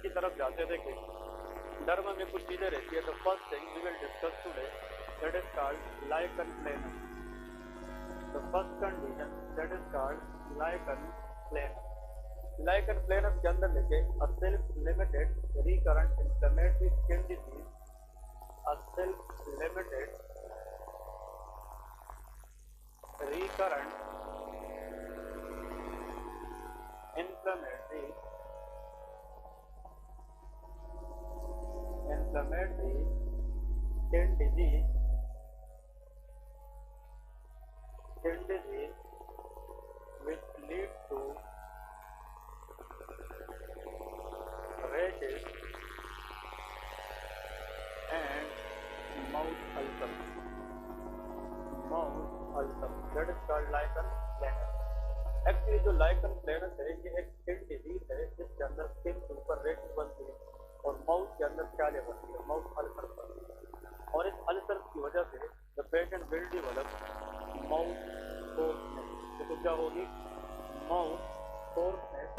की तरफ जाते थे कि धर्म में कुछ चीजें रहती है। तो first thing we will discuss today that is called lichen planus. The first condition that is called lichen planus. Lichen planus के अंदर लेके a self limited recurrent inflammatory skin disease, a self limited recurrent inflammatory skin disease which lead to rashes and mouth ulcer. That is called lichen planus. Actually जो lichen planus है ये एक skin disease है जिसके अंदर skin के ऊपर rashes बनती है और माउथ के अंदर चाले बनती है, माउथ अल्सर बनती है। और इस अल्सर की वजह से the patient will develop mouth soreness. तो क्या होगी? Mouth soreness.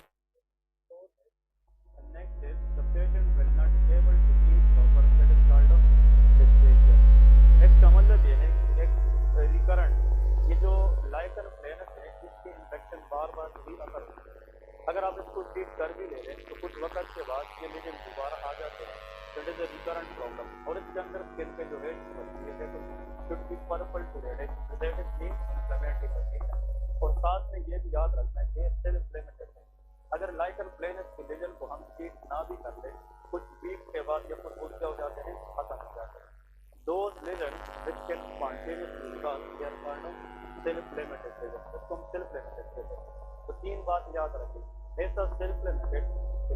Next is the patient will not able to eat proper, that is called dysphagia. इसका मतलब ये है कि एक रिकरेंट ये जो लाइकन प्लेनस है इसके इन्फेक्शन बार बार भी असर होता है। अगर आप इसको ट्रीट कर भी ले रहे हैं तो कुछ वक्त के बाद ये लेजन दोबारा आ जाते हैं, that is a recurrent problem. और इसके अंदर स्किन पे जो रेड बनती है तो should be purple to reddish, that is mean inflammatory condition. और साथ में ये भी याद रखना है कि सेल्फ लिमिटेड है। अगर लाइकन प्लेनस के लेजन को हम ट्रीट ना भी कर ले, कुछ वीक के बाद या कुछ क्या हो जाते हैं, खत्म हो जाते हैं। Those lesions which can spontaneously resolve, they are called self-limited lesions. इसको हम self-limited कहते हैं। तो तीन बात याद रखें। ऐसा self-limited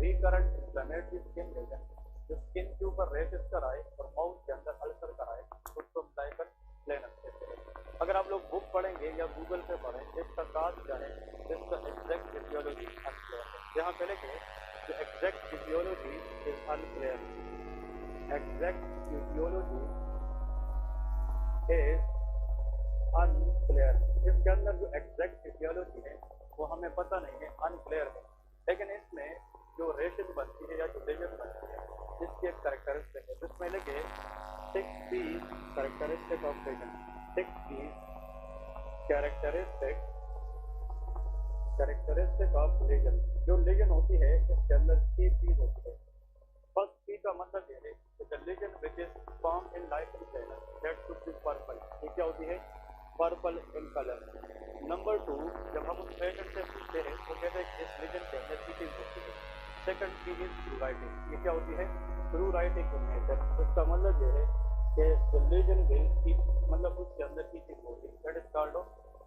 recurrent inflammatory skin lesion जो स्किन के ऊपर रेशेस कराए और माउथ के अंदर अल्सर कराए उसको हम लाइकन प्लेनस कहते हैं। अगर आप लोग बुक पढ़ेंगे या गूगल पे पढ़ें इसका काज क्या है, इसका एग्जैक्ट फिजियोलॉजी अनक्लियर है। यहाँ पे लिखे जो exact physiology is unclear. Exact physiology unclear. इसके अंदर जो एग्जैक्ट फिजियोलॉजी है वो हमें पता नहीं है, अनक्लियर है। लेकिन इसमें जो रेशेस बनती है या जो लेजन बनती है इसकी एक कैरेक्टरिस्टिक है, जिसमें लगे 6 characteristic of lesion. 6 characteristic of lesion. जो लेजन होती है इसके अंदर 6 चीज होती है। फर्स्ट पी का मतलब ये है कि the lesion which is form in lichen planus that should be purple. ये क्या होती है? Purple in colour. नंबर 2, जब हम उस पेशेंट से पूछते हैं तो कहते हैं कि इस लेजन के अंदर ईटिंग होती है। सेकंड चीज इज प्लूराइटिक। ये क्या होती है? प्लूराइटिक इन नेचर। इसका मतलब ये है कि द लेजन विल मतलब उसके अंदर ईटिंग होती है, that is called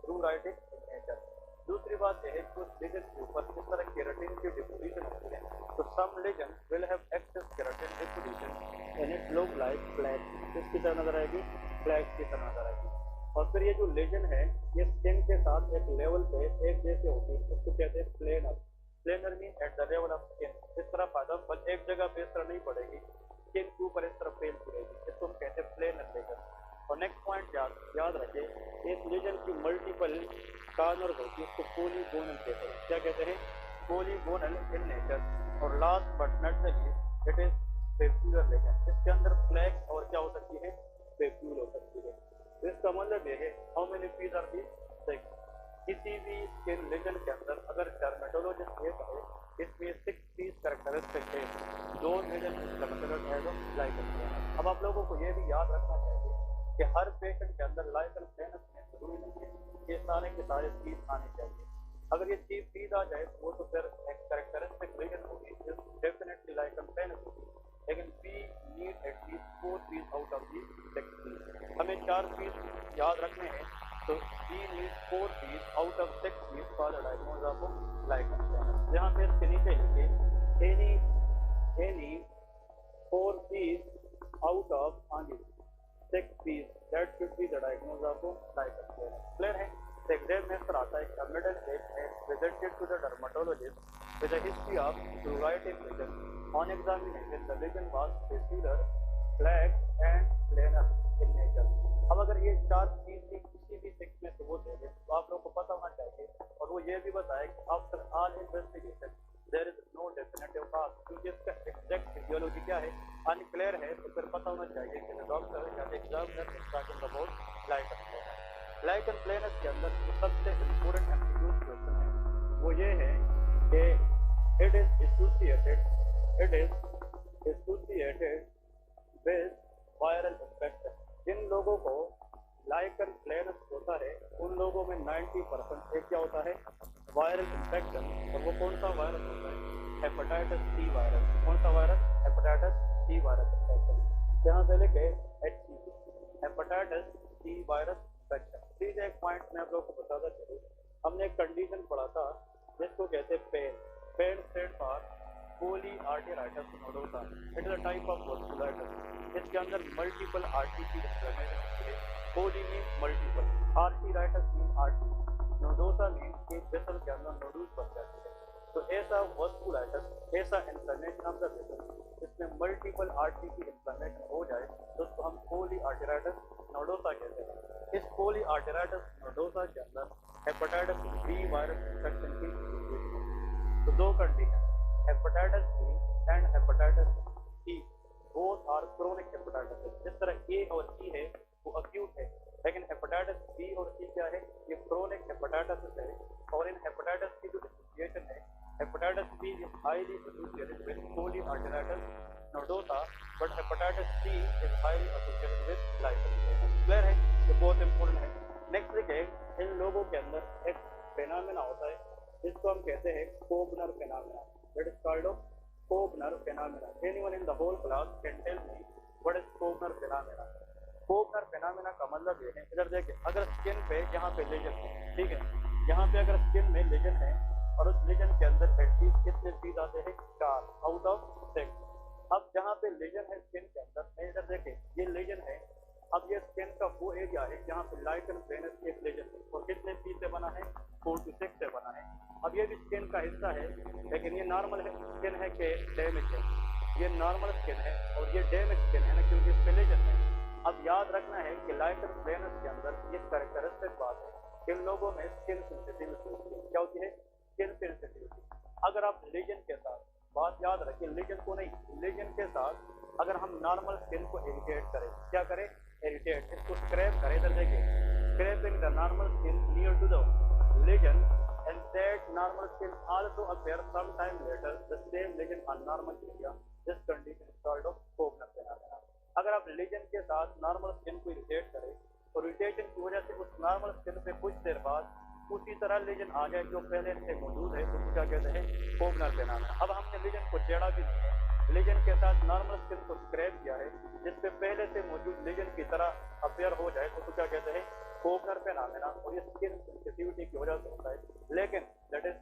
pruritic in nature. दूसरी बात यह है कि उस लेजन के ऊपर किस तरह केराटिन की डिपोजिशन होती है। तो some lesion will have excess keratin deposition and it look like flag. किसकी तरह नजर आएगी? फ्लैग की तरह नजर आएगी। और फिर ये जो लेजन है ये स्किन के साथ एक लेवल पे एक जैसे होती है, उसको कहते हैं planar. Planar mean at the level of skin. इस तरह पैदा बस एक जगह पे इस तरह नहीं पड़ेगी, स्किन के ऊपर इस तरह फैल पड़ेगी, इसको हम कहते हैं प्लेनर लेजन। और नेक्स्ट पॉइंट याद रखें, इस लेजन की मल्टीपल कार्नर्स होती है, उसको पॉलीगोनल कहते हैं। क्या कहते हैं? Polygonal in nature. और last but not the least it is papular lesion. इसके अंदर फ्लैग और क्या हो सकती है? पेप्यूल हो सकती है। इसका मतलब ये है how many P's are these? 6। किसी भी स्किन लेजन के अंदर अगर डर्मेटोलॉजिस्ट ये कहे इसमें 6 पीस कैरेक्टरिस्टिक है, दो लेजन डर्मेटोलॉजिस्ट है जो लाइकन प्लेनस। अब आप लोगों को ये भी याद रखना चाहिए कि हर पेशेंट के अंदर लाइकन प्लेनस में जरूरी नहीं है ये सारे के सारे चीज आने चाहिए। अगर ये चीज आ जाए तो वो तो फिर एक कैरेक्टरिस्टिक लेजन होगी, डेफिनेटली लाइकन प्लेनस होगी। लेकिन we need at least 4 P's out of the 6 P's. हमें 4 पीस याद रखने हैं, तो we need 4 P's out of 6 P's for the diagnosis of lichen planus. यहाँ पे इसके नीचे लिखे any 4 P's out of 6 P's that should be the diagnosis of lichen planus. Clear है? The exam में इस तरह आता है कि a middle age has presented to the dermatologist with a history of pruritic lesion. On examination, the lesion was peculiar, flat and planar in nature. अब अगर ये 4 चीज की किसी भी 6 में से वो दे दे तो आप लोगों को पता होना चाहिए, और वो ये भी बताए कि after all investigation there is no definitive cause. क्योंकि इसका एग्जैक्ट फिजियोलॉजी क्या है अनक्लियर है, तो फिर पता होना चाहिए कि डॉक्टर या examiner is talking about lichen planus. Lichen planus के अंदर जो सबसे इम्पोर्टेंट एमसीक्यू क्वेश्चन है वो ये है कि it is associated with viral infection. जिन लोगों को लाइकन प्लेनस होता है उन लोगों में 90% एक क्या होता है वायरल इन्फेक्शन, और वो कौन सा वायरस होता है हेपेटाइटिस सी वायरस। कौन सा virus hepatitis C virus infection, यहाँ से लेके HCV hepatitis C virus infection. Please एक पॉइंट मैं आप लोगों को बताता चलूँ, हमने एक कंडीशन पढ़ा था जिसको कहते हैं pain state for polyarteritis nodosa. It is a type of vasculitis. इसके अंदर मल्टीपल आर्टरी इन्फ्लेमेशन होती है। Poly mean multiple, arteritis mean artery, nodosa mean एक वेसल के अंदर नोडूल्स बन जाते हैं। तो ऐसा वास्कुलाइटिस, ऐसा इन्फ्लेमेशन ऑफ द वेसल जिसमें मल्टीपल आर्टरी की इन्फ्लेमेशन हो जाए तो उसको हम पॉलीआर्टेराइटिस नोडोसा कहते हैं। इस पॉलीआर्टेराइटिस नोडोसा के अंदर हेपेटाइटिस बी वायरस इन्फेक्शन की तो दो condition hepatitis B and hepatitis C both are chronic hepatitis. जिस तरह ए और ई है वो अक्यूट है, लेकिन हेपेटाइटिस बी और सी क्या है ये क्रोनिक हेपेटाइटिस है। और इन हेपेटाइटिस की जो एसोसिएशन है hepatitis B is highly associated with polyarteritis nodosa but hepatitis C is highly associated with lichen planus. Clear है, ये बहुत इंपॉर्टेंट है। नेक्स्ट देखिए इन लोगों के अंदर एक फेनोमेना होता है जिसको हम कहते हैं Koebner phenomena. That is called of Koebner phenomena. Anyone in the whole class can tell me what is Koebner phenomena. Koebner phenomena का मतलब ये है, इधर देखिए अगर स्किन पे यहाँ पे लेजन है, ठीक है, यहाँ पे अगर स्किन में लेजन है और उस लेजन के अंदर एटलीस्ट कितने पीस आते हैं 4 आउट ऑफ 6। अब जहाँ पे लेजन है स्किन के अंदर, इधर देखिए ये लेजन है, अब ये स्किन का वो एरिया है जहाँ पे लाइकन प्लेनस एक लेजन है और कितने पीस से बना है 4 to 6 से बना है। अब ये भी स्किन का हिस्सा है, लेकिन ये नॉर्मल स्किन है कि डैमेज है, ये नॉर्मल स्किन है और ये डैमेज स्किन है ना, क्योंकि इस पे लेजन है। अब याद रखना है कि लाइकन प्लेनस के अंदर ये कैरेक्टरिस्टिक बात है कि इन लोगों में स्किन सेंसिटिविटी होती है। क्या होती है स्किन सेंसिटिविटी। अगर आप लेजन के साथ, बात याद रखिए लेजन को नहीं, लेजन के साथ अगर हम नॉर्मल स्किन को इरिटेट करें, क्या करें इरिटेट, इसको स्क्रैप करें, इधर देखिए scraping the normal skin near to the lesion and that normal skin also appear sometime later the same lesion on normal area. This condition is called of Koebner phenomena. अगर आप lesion के साथ normal skin को irritate करें और irritation की वजह से उस नॉर्मल स्किन पे कुछ देर बाद उसी तरह लेजन आ जाए जो पहले से मौजूद है तो क्या कहते हैं कोबनर फेनोमेना। अब हमने लेजन को छेड़ा भी नहीं है, लेजन के साथ नॉर्मल स्किन को स्क्रैप किया है जिसपे पहले से मौजूद लेजन की तरह अपेयर हो जाए तो क्या कहते हैं कोबनर फेनोमेना। और ये स्किन सेंसिटिविटी की वजह से होता है, लेकिन दैट इज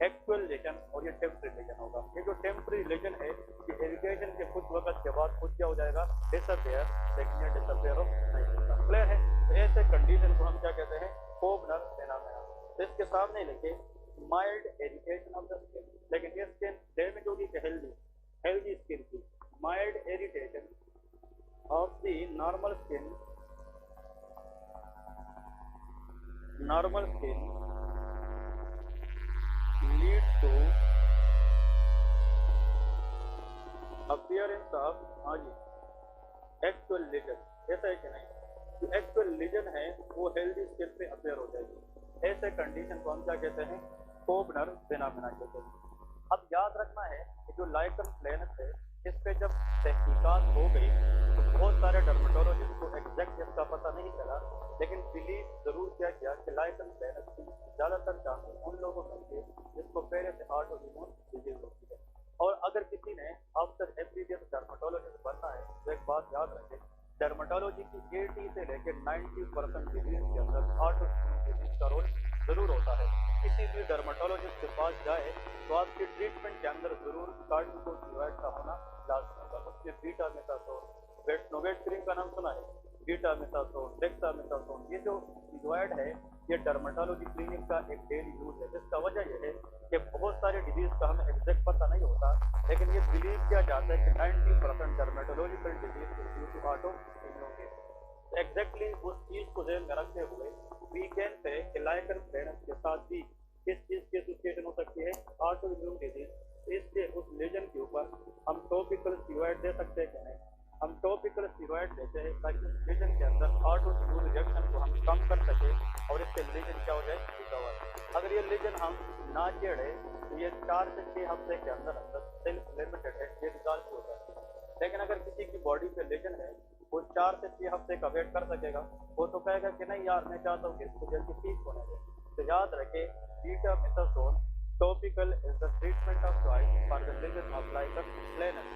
एक्चुअल लेजन और ये टेम्पररी लेजन होगा। ये जो टेम्पररी लेजन है ये इरिटेशन के कुछ वक्त के बाद खुद क्या हो जाएगा डिसअपियर, लेकिन ये डिसअपियर नहीं होता। क्लियर है, तो ऐसे कंडीशन को हम क्या कहते हैं कोबनर फेनोमेना। तो इसके सामने लिखे mild irritation of the skin, लेकिन ये स्किन डैमेज होगी कि हेल्दी स्किन की। Mild irritation of the normal skin leads to appearance of actual lesion। ऐसा है कि नहीं, जो एक्चुअल लीजन है वो हेल्दी स्किन पे अपेयर हो जाएगी। ऐसे कंडीशन को हम क्या कहते हैं कोबनर फेनोमेना कहते हैं। अब याद रखना है कि जो लाइकन प्लेनस है इस पे जब तहकीकात हो गई तो बहुत सारे डर्मेटोलॉजिस्ट को एग्जैक्ट इसका पता नहीं चला, लेकिन बिलीव जरूर किया कि लाइकन प्लेनस की ज्यादातर चांसेस उन लोगों में थे जिसको पहले से ऑटोइम्यून डिजीज होती है। और अगर किसी ने आफ्टर एमबीबीएस डर्मेटोलॉजिस्ट बनना है तो एक बात याद रखें, डर्मेटोलॉजी की 80 से लेकर 90% डिजीज के अंदर ऑटोइम्यून डिजीज का रोल जरूर होता है। किसी भी डर्मेटोलॉजिस्ट के पास जाए तो आपके ट्रीटमेंट के अंदर जरूर कार्टिकोस्टेरॉइड का होना लाजमी होगा। उसमें बीटा मेथासोन, वेटनोवेट क्रीम का नाम सुना है, बीटा मेथासोन, डेक्सामेथासोन, ये जो स्टेरॉइड है ये डर्मेटोलॉजी क्लिनिक का एक डेली यूज है। इसका वजह यह है कि बहुत सारे डिजीज का हमें एग्जैक्ट पता नहीं होता, लेकिन ये बिलीव किया जाता है कि 90% dermatological disease is due to autoimmune disease. Exactly उस चीज को ध्यान में रखते हुए वी कैन से कि लाइकन प्लेनस के साथ भी किस चीज की एसोसिएशन हो सकती है ऑटोइम्यून डिजीज। इसलिए उस लेजन के दे सकते हैं कि नहीं? हम टॉपिकल स्टीरॉयड देते हैं ताकि लीजन के अंदर ऑटो इम्यून रिएक्शन को हम कम कर सके और इससे लीजन क्या हो जाए, रिकवर। अगर ये लीजन हम ना छेड़े तो ये 4 से 6 हफ्ते के अंदर अंदर सेल्फ लिमिटेड है, ये रिजॉल्व हो जाता है। लेकिन अगर किसी की बॉडी पे लीजन है वो 4 से 6 हफ्ते का वेट कर सकेगा, वो तो कहेगा कि नहीं यार मैं चाहता हूँ कि इसको जल्दी ठीक होने दे। तो याद रखे betamethasone topical is the treatment of choice for the lesion of lichen planus,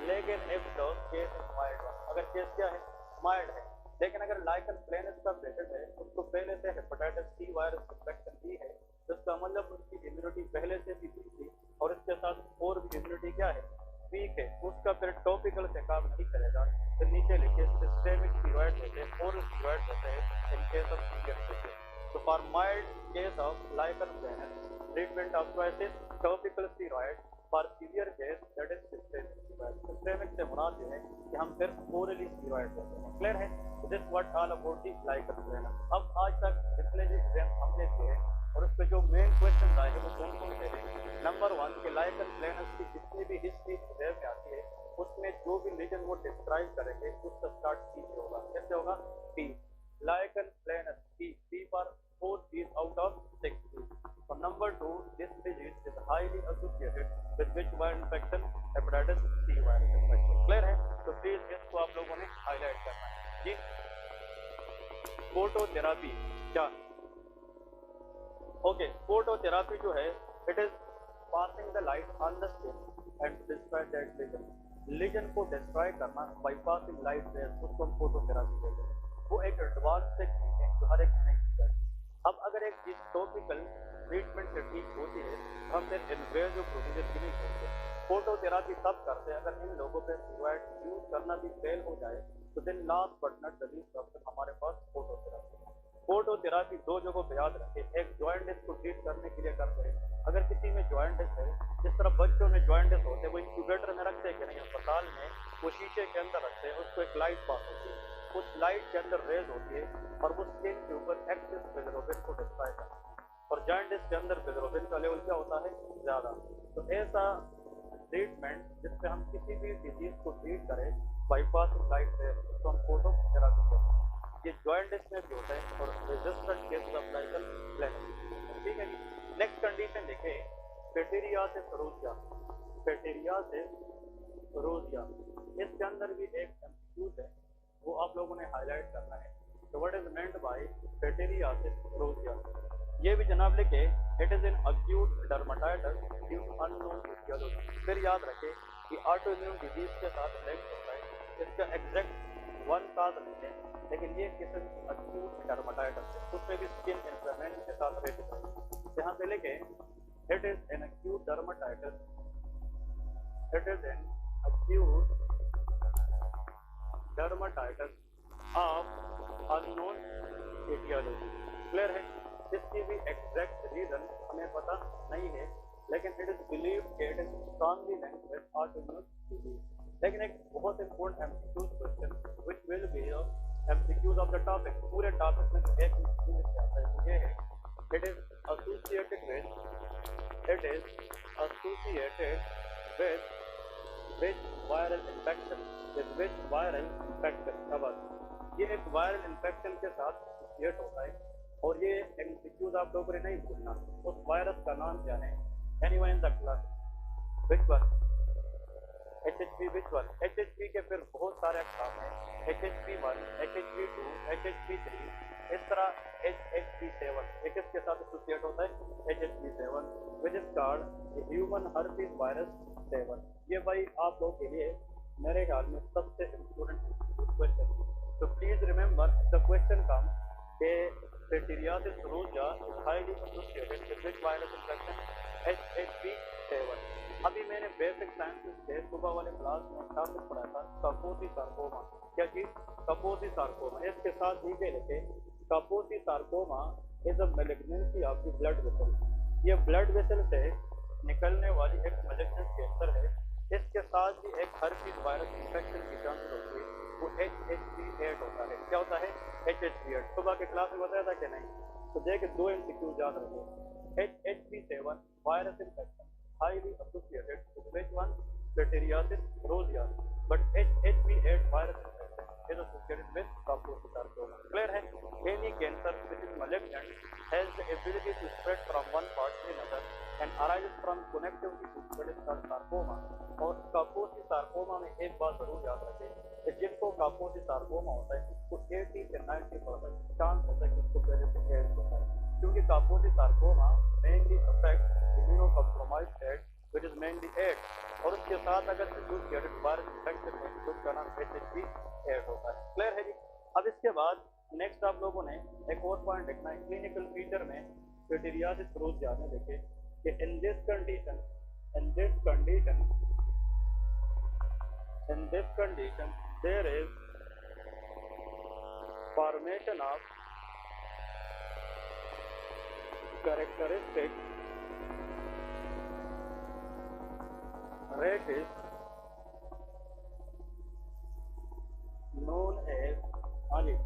लेकिन if the case is mild one, अगर केस क्या है, माइल्ड है। लेकिन अगर lichen planus का पेशेंट है उसको पहले से हेपेटाइटिस सी वायरस इन्फेक्शन भी है, जिसका मतलब उसकी इम्यूनिटी पहले से भी वीक थी और इसके साथ और भी इम्यूनिटी क्या है, वीक है, उसका फिर टॉपिकल से काम नहीं करेगा। फिर नीचे लिखिए सिस्टेमिक स्टीरॉयड देते हैं, ओरल स्टीरॉयड देते हैं in case of severe cases. तो for mild case of lichen planus treatment of choice is topical steroid, for severe case that is systemic steroid। systemic से मुराद ये है कि हम सिर्फ orally steroid देते हैं। क्लियर है? This what all about the lichen planus। अब आज तक जितने भी एग्जाम हमने दिए और उस पर जो मेन क्वेश्चन आए हैं वो कौन कौन से हैं? नंबर 1 के lichen planus की जितनी भी हिस्ट्री एग्जाम में आती है उसमें जो भी लीजन वो डिस्क्राइब करेंगे उसका स्टार्ट टी से होगा। कैसे होगा? टी। lichen planus टी पर 4 T's out of 6 T's। और number 2, this disease is highly associated with which viral infection? Hepatitis C virus infection। Clear है? तो प्लीज इसको आप लोगों ने हाईलाइट करना है जी। फोटोथेरापी क्या? ओके, फोटोथेरापी जो है it is passing the light on the skin and destroy that lesion. Lesion को डिस्ट्रॉय करना बाय पासिंग लाइट रेज, उसको हम फोटोथेरापी कहते हैं। वो एक एडवांस टेक्निक है जो हर एक नहीं की जाती। अब अगर एक चीज टॉपिकल ट्रीटमेंट से ठीक होती है हम फिर इन्वेजिव प्रोसीजर की नहीं करते। फोटोथेरापी तब करते हैं अगर इन लोगों पे स्टीरॉयड यूज करना भी फेल हो जाए तो then last but not the least option हमारे पास फोटोथेरापी। फोटोथेरापी 2 जगहों पे याद रखें, एक जॉइंटिस को ट्रीट करने के लिए करते हैं। अगर किसी में जॉइंटिस है, जिस तरह बच्चों में जॉइंटिस होते हैं वो इंक्यूबेटर में रखते हैं कि नहीं, अस्पताल में वो शीशे के अंदर रखते हैं, उसको एक लाइट पास होती है, उस लाइट के अंदर रेज होती है और वो स्किन के ऊपर एक्सेस बिलिरुबिन को डिस्ट्रॉय करती है और जॉइंटिस के अंदर बिलिरुबिन का लेवल क्या होता है, ज्यादा। तो ऐसा ट्रीटमेंट जिससे हम किसी भी डिजीज को ट्रीट करें बाईपासिंग लाइट रेज, उसको हम फोटोथेरापी कहते हैं। ये जॉइंटिस में भी होता है और resistant cases of lichen planus। ठीक है जी। नेक्स्ट कंडीशन देखें, बैक्टीरिया से रोजिया। बैक्टीरिया से रोजिया, इसके अंदर भी एक एमसीक्यूज है वो आप लोगों ने हाईलाइट करना है। तो what is meant by pityriasis rosea? ये भी जनाब लिखे, it is in acute dermatitis due to unknown etiology. फिर याद रखें कि ऑटो इम्यून डिजीज के साथ लिंक होता है, इसका एग्जैक्ट वन काज नहीं है, लेकिन ये किस्म की अक्यूट डर्मेटाइटिस है, उसमें भी स्किन इन्फ्लेमेशन के साथ रिलेटेड है। यहाँ पे लिखे, it is an acute dermatitis, it is an acute dermatitis of unknown etiology. Clear है? इसकी भी एग्जैक्ट रीजन हमें पता नहीं है, लेकिन it is believed it is strongly linked with autoimmune disease. लेकिन एक बहुत important MCQ question which will be MCQs of the topic, पूरे टॉपिक में एक एमसीक्यू आता है, वो ये है, it is associated with which viral infection, with which viral infection। अब ये एक वायरल इन्फेक्शन के साथ एसोसिएट होता है और ये एमसीक्यूज आप लोगों ने नहीं भूलना। उस वायरस का नाम क्या है? Anyone in the class? which one? HHV। which one? HHV के फिर बहुत सारे अक्षर हैं, HHV1, HHV2, HHV3, इस तरह HHV7 एक इसके साथ एसोसिएट होता है, HHV7 which is called human herpes virus 7। ये भाई आप लोगों के लिए मेरे ख्याल में सबसे इम्पोर्टेंट क्वेश्चन। तो प्लीज रिमेंबर द क्वेश्चन कम के pityriasis rosea is highly associated with which virus infection? HHV7। अभी मैंने बेसिक साइंसेस के सुबह वाले क्लास में टॉपिक पढ़ा था कापोसी सार्कोमा। क्या चीज? कापोसी सार्कोमा। इसके साथ नीचे लिखे, कापोसी sarcoma is a malignancy of the blood vessel. ये ब्लड वेसल से निकलने वाली एक मैलिग्नेंस कैंसर है। इसके साथ ही एक हर्पीज वायरस इन्फेक्शन की चांसेस होती है, वो HHV8 होता है। क्या होता है? HHV8। सुबह के क्लास में बताया था कि नहीं? तो देखिए 2 एमसीक्यू याद रखो। HHV7 virus infection highly associated with which one? Pityriasis rosea. but HHV8 virus infection is associated with Kaposi sarcoma. Clear है? Any cancer which is malignant has the ability to spread from one part to another and arises from connectivity to spread sarcoma. और कापोसी sarcoma में एक बात जरूर याद रखें कि जिनको कापोसी सार्कोमा होता है उसको 80 से 90% चांस होता है कि उसको पहले से एड्स होता है, क्योंकि Kaposi sarcoma mainly affect immunocompromised head which is mainly AIDS, और उसके साथ अगर एसोसिएटेड वायरस इंफेक्शन है तो उसका नाम HHV AIDS होता है। क्लियर है जी? अब इसके बाद नेक्स्ट आप लोगों ने एक और पॉइंट देखना है क्लिनिकल फीचर में पिटूरियासिस रोज़िया में देखें कि in this condition there is formation of characteristic rashes known as honey.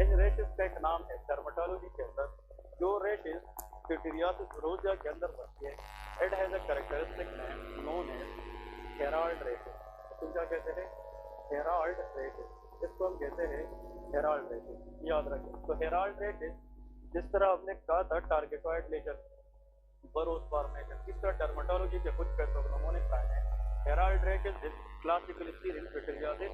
In rashes का एक नाम है डर्मेटोलॉजी के अंदर, जो रेशेस पिटूरियासिस रोज़िया के अंदर बनती है, it has a characteristic name known as herald rashes. तुम क्या कहते हैं? Herald rashes. इसको हम कहते हैं हेराल्ड रेशेस, याद रखें। तो हेराल्ड रेशेस जिस तरह आपने कहा था टारगेटॉइड लेजर बरोस फॉर्मेशन, इस तरह डर्मेटोलॉजी के कुछ नमूने पाए हैं। Herald rashes is classically seen in pityriasis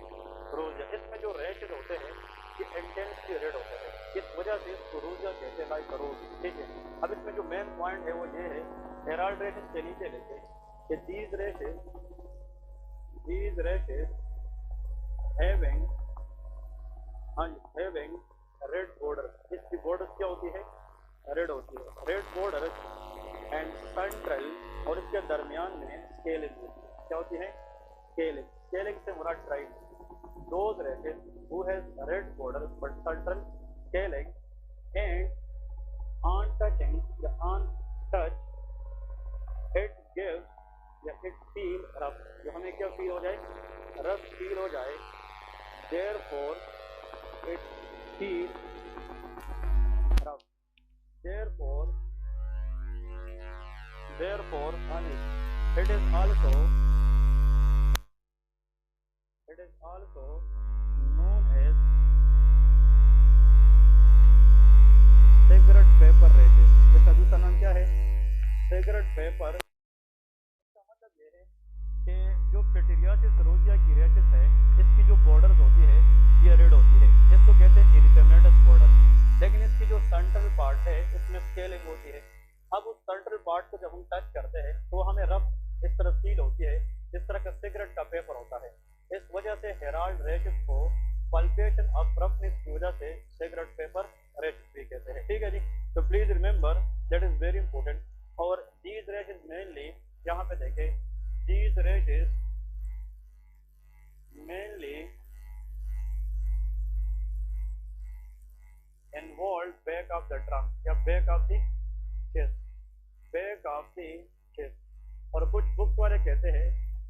rosea. इसमें जो रेशेस होते हैं ये इंटेंसली रेड होते हैं, इस वजह से इसको रोज़िया कहते हैं लाइक रोज। ठीक है, अब इसमें जो मेन पॉइंट है वो ये है हेराल्ड रेशेस के नीचे लेके कि these rashes having red border, इसकी बॉर्डर क्या होती है? रेड होती है। रेड बॉर्डर एंड सेंट्रल, और इसके दरमियान में स्केलिंग क्या होती है? स्केलिंग से मुराद tribe. those rashes who has red border but central scaling and on touch it gives या it feel rough, जो हमें क्या फील हो जाए? रफ फील हो जाए। therefore it feel rough, therefore honey, it is also known as cigarette paper rashes। इसका दूसरा नाम क्या है? Cigarette paper. इसका मतलब ये है कि जो पिटूरियासिस रोज़िया की रेशेस है इसकी जो बॉर्डर्स होती है ये रेड होती है, इसको कहते हैं इरिथेमेटस बॉर्डर। लेकिन इसकी जो सेंट्रल पार्ट है इसमें स्केलिंग होती है। अब उस सेंट्रल पार्ट को जब हम टच करते हैं तो हमें रफ इस तरह फील होती है जिस तरह का सिगरेट का पेपर होता है। इस वजह से हेराल्ड रेशेस को पल्पेशन ऑफ रफनेस की वजह से सिगरेट पेपर रेशेस भी कहते हैं। ठीक है जी, तो please remember that is very important. और these rashes mainly, यहाँ पे देखें, these rashes mainly involve back of the trunk या back of the chest, और कुछ बुक्स वाले कहते हैं,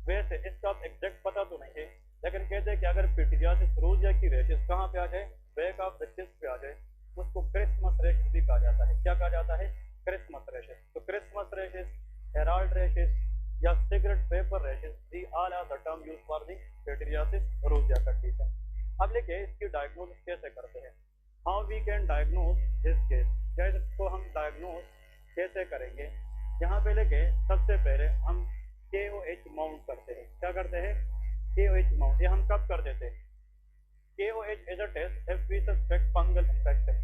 वैसे इसका आप एग्जैक्ट पता तो नहीं है, लेकिन कहते हैं कि अगर पिटूरियासिस रोज़िया की रेशेस कहाँ पे आ जाए? बैक ऑफ द चेस्ट पे आ जाए, उसको क्रिसमस रेशेस भी कहा जाता है। क्या कहा जाता है? Christmas rashes. तो क्रिसमस रेशेस, हेराल्ड रेशेस या cigarette paper rashes, the all are the term used for the pityriasis rosea condition. अब देखिए इसकी डायग्नोसिस कैसे करते हैं। How we can diagnose this case, कैसे इसको हम डायग्नोज कैसे करेंगे? यहाँ पे लेके सबसे पहले हम KOH माउंट करते हैं। क्या करते हैं? KOH mount. ये हम कब कर देते हैं? KOH is a test if we suspect fungal infection.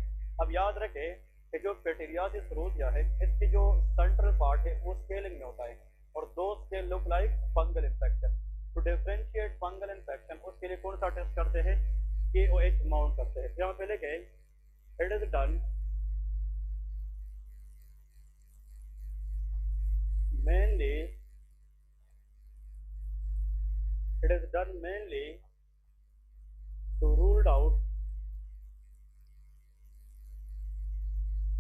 अब याद रखें कि जो पिटूरियासिस रोज़िया है इसकी जो सेंट्रल पार्ट है वो स्केलिंग में होता है और दो scale look like fungal infection. To differentiate fungal infection उसके लिए कौन सा टेस्ट करते हैं? KOH माउंट करते हैं। यहाँ पे लेके it is done mainly to rule out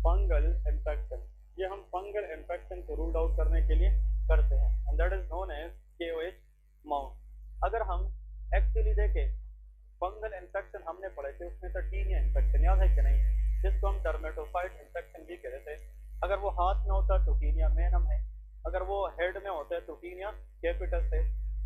fungal infection. ये हम फंगल इन्फेक्शन को रूल आउट करने के लिए करते हैं and that is known as KOH mount. अगर हम एक्चुअली देखें फंगल इन्फेक्शन हमने पढ़े थे उसमें टीनिया इन्फेक्शन, याद है कि नहीं, जिसको हम डर्मेटोफाइट इन्फेक्शन भी कहते थे। अगर वो हाथ में होता है तो टीनिया मेनम है, अगर वो हेड में होता है तो टीनिया कैपिटस है।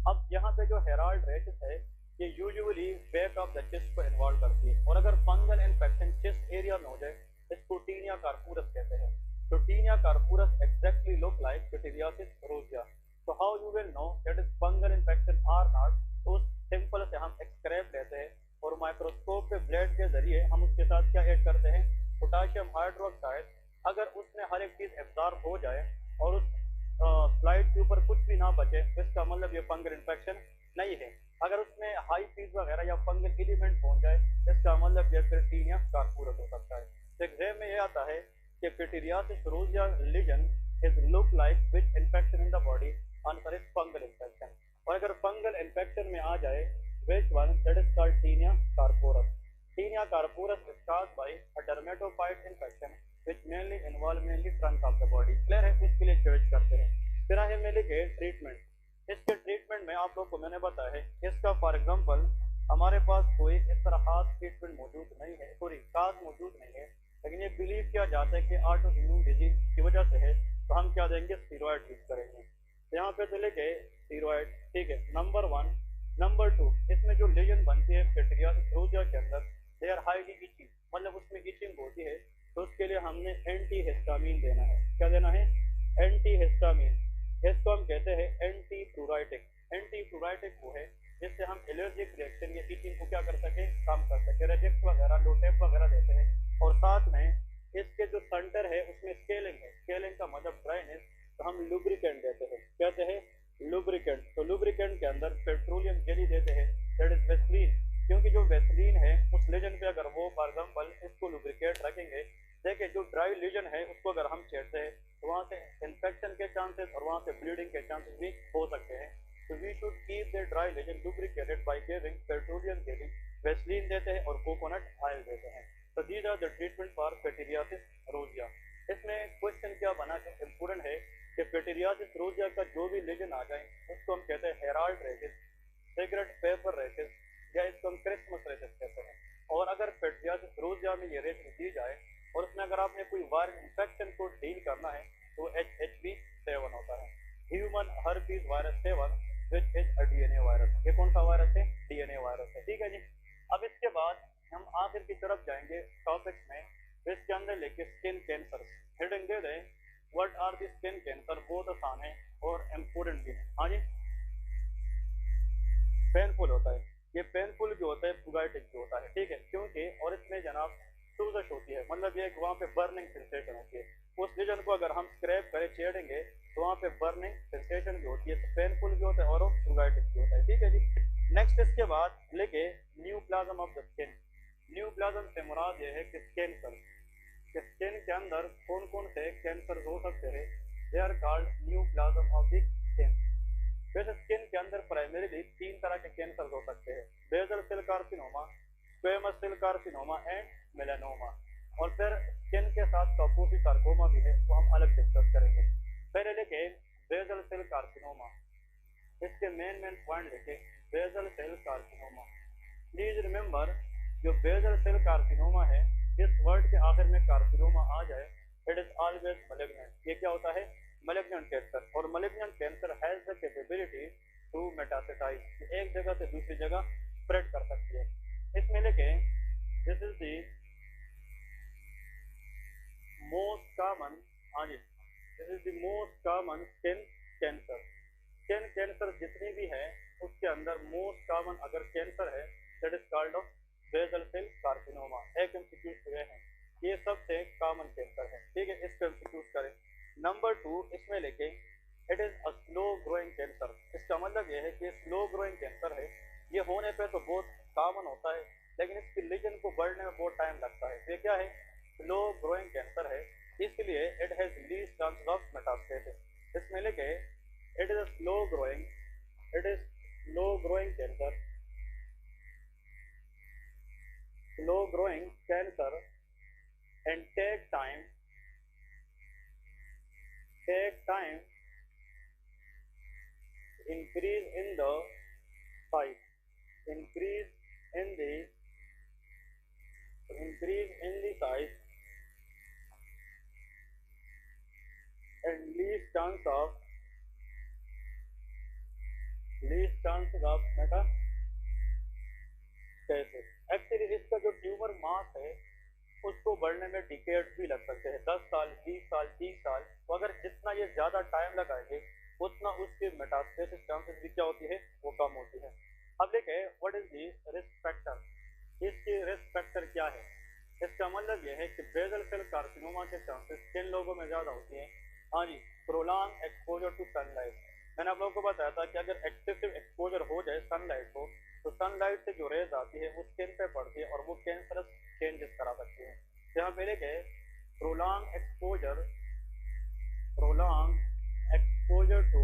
अब यहाँ पे जो हेराल्ड रेशेस है ये usually back of the chest को इन्वॉल्व करती है, और अगर फंगल इन्फेक्शन चेस्ट एरिया में हो जाए इसको टीनिया कार्पूरस कहते हैं। तो tinea corporis exactly look like pityriasis rosea. तो how you will know that is fungal infection or not? तो सिंपल से हम एक्सक्रेप लेते हैं और माइक्रोस्कोप पे ब्लेड के जरिए हम उसके साथ क्या ऐड करते हैं, पोटाशियम हाइड्रोक्साइड। अगर उसमें हर एक चीज एब्जॉर्ब हो जाए और उस स्लाइड के ऊपर कुछ भी ना बचे तो इसका मतलब ये फंगल इन्फेक्शन नहीं है। अगर उसमें हाई फीस वगैरह या फंगल एलिमेंट पहुंच जाए इसका मतलब ये फिर टीनिया कार्पूरस हो सकता है। तो एग्जाम में ये आता है कि pityriasis rosea lesion is look like which infection in the body, answer is fungal infection. और अगर फंगल इन्फेक्शन में आ जाए which one, that is called Taenia carporus. Taenia carporus is caused by a dermatophyte infection which mainly involve mainly trunk of the body. Clear है? इसके लिए church करते हैं। फिर है में लिखे ट्रीटमेंट। इसके ट्रीटमेंट में आप लोग को मैंने बताया है इसका फॉर एग्जांपल हमारे पास कोई इस तरह खास ट्रीटमेंट मौजूद नहीं है, सॉरी खास मौजूद नहीं है, लेकिन ये बिलीव किया जाता है कि ऑटो इम्यून डिजीज की वजह से है, तो हम क्या देंगे, स्टीरॉयड यूज करेंगे। यहाँ पे तो लिखे स्टीरॉयड, ठीक है, नंबर 1। नंबर 2, इसमें जो लेजन बनती है पिटूरियासिस रोजिया के अंदर दे आर हाईली इचिंग, मतलब उसमें इचिंग होती है, तो उसके लिए हमने एंटी हिस्टामिन देना है। क्या देना है? Anti histamine. इसको हम कहते हैं एंटी प्लूराइटिक। एंटी प्लूराइटिक वो है जिससे हम एलर्जिक रिएक्शन या इचिंग को क्या कर सके, कम कर सके। रेजेक्ट वगैरह लोटेप वगैरह देते हैं। और साथ में इसके जो सेंटर है उसमें स्केलिंग है, स्केलिंग का मतलब ड्राइनेस, तो हम लुब्रिकेंट देते हैं। कहते हैं लुब्रिकेंट। तो लुब्रिकेंट के अंदर पेट्रोलियम जेली देते हैं, दैट इज वेस्लीन। क्योंकि जो वेस्लीन है उस लीजन पे अगर वो फॉर एग्जांपल इसको लुब्रिकेट रखेंगे, देखिए जो ड्राई लीजन है उसको अगर हम छेड़ते हैं तो वहाँ से इन्फेक्शन के चांसेस और वहाँ से ब्लीडिंग के चांसेस भी हो सकते हैं। तो we should keep the dry lesion lubricated by giving petroleum jelly. Vaseline देते हैं और कोकोनट ऑयल देते हैं। तो these are the treatment for pityriasis rosea. इसमें क्वेश्चन क्या बना जो इम्पोर्टेंट है कि पिटूरियासिस रोजिया का जो भी लीजन आ जाए उसको हम कहते हैं herald rashes, cigarette paper rashes, या इसको हम क्रिसमस रेशेस कहते हैं। और अगर पिटूरियासिस रोजिया में ये रेशेस दी जाए और उसमें अगर आपने कोई वायरल इन्फेक्शन को डील करना है तो HHV7 होता है, human herpes virus 7, which is a DNA virus. ये कौन सा वायरस है? डीएनए वायरस है, ठीक है जी। अब इसके बाद हम आखिर की तरफ जाएंगे टॉपिक्स में, इसके अंदर लेके स्किन कैंसर हेडिंग दे दें, what are the skin cancer. बहुत आसान है और इम्पोर्टेंट भी है। हाँ जी, पेनफुल होता है, ये पेनफुल जो होता है प्लूराइटिक जो होता है, ठीक है, क्योंकि और इसमें जनाब सूजश होती है, मतलब ये वहाँ पे बर्निंग सेंसेशन होती है। उस रीजन को अगर हम स्क्रैप करें, छेड़ेंगे तो वहाँ पे बर्निंग सेंसेशन भी होती है। तो पेनफुल भी होता है और प्लूराइटिक भी होता है, ठीक है जी। नेक्स्ट इसके बाद लेके new plasm of the skin. New plasm से मुराद ये है कि कैंसर, स्किन के अंदर कौन कौन से कैंसर हो सकते हैं, they are called neoplasm of the skin. वैसे स्किन के अंदर प्राइमरीली 3 तरह के कैंसर हो सकते हैं, basal cell carcinoma, squamous cell carcinoma and melanoma. और फिर स्किन के साथ कापोसी सार्कोमा भी है, वो हम अलग डिस्कस करेंगे। पहले देखें बेसल सेल कार्सिनोमा, इसके मेन पॉइंट देखें। Basal cell carcinoma, please remember जो बेसल सेल कार्सिनोमा है, जिस वर्ड के आखिर में कार्सिनोमा आ जाए इट इज ऑलवेज मलिग्नेंट। ये क्या होता है? Malignant cancer. और malignant cancer has the capability to metastasize, एक जगह से दूसरी जगह स्प्रेड कर सकती है। इसमें लेके this is the most common, हाँ जी, this is the most common skin cancer. Skin cancer जितनी भी है उसके अंदर मोस्ट कॉमन अगर कैंसर है that is called of basal cell carcinoma. एक एमसीक्यूज हुए हैं, ये सबसे कॉमन कैंसर है, ठीक है, इसको एमसीक्यूज करें। नंबर 2 इसमें लेके it is a slow growing cancer. इसका मतलब ये है कि स्लो ग्रोइंग कैंसर है, ये होने पे तो बहुत कॉमन होता है लेकिन इसकी लीजन को बढ़ने में बहुत टाइम लगता है। ये क्या है? स्लो ग्रोइंग कैंसर है, इसलिए it has least chances of metastasis. इसमें लेके it is a slow growing, it is slow growing cancer, slow growing cancer and take time increase in the size, increase in the size and least chance of least chances of metastasis. Actually इसका जो tumour मास है उसको बढ़ने में decades भी लग सकते हैं, 10 साल, 20 साल, 30 साल। तो अगर जितना ये ज़्यादा टाइम लगाएंगे उतना उसकी मेटास्टेसिस चांसेस भी क्या होती है, वो कम होती है। अब देखें what is the risk factor, इसकी रिस्क फैक्टर क्या है। इसका मतलब यह है कि बेसल सेल कार्सिनोमा के चांसेस किन लोगों में ज़्यादा होती है। हाँ जी, प्रोलॉन्ग एक्सपोजर टू सनलाइट। मैंने आप लोगों को बताया था कि अगर एक्सेसिव एक्सपोजर हो जाए सनलाइट को, तो सनलाइट से जो रेज आती है वो स्किन पे पड़ती है और वो कैंसरस चेंजेस करा सकती है। यहाँ पे लिखे प्रोलॉन्ग एक्सपोजर टू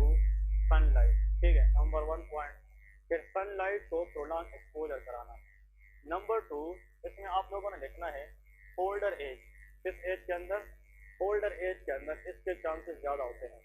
सनलाइट, ठीक है, नंबर 1 पॉइंट। फिर सनलाइट को प्रोलॉन्ग एक्सपोजर कराना। नंबर 2, इसमें आप लोगों ने लिखना है ओल्डर एज। किस एज के अंदर, ओल्डर एज के अंदर इसके चांसेस ज़्यादा होते हैं।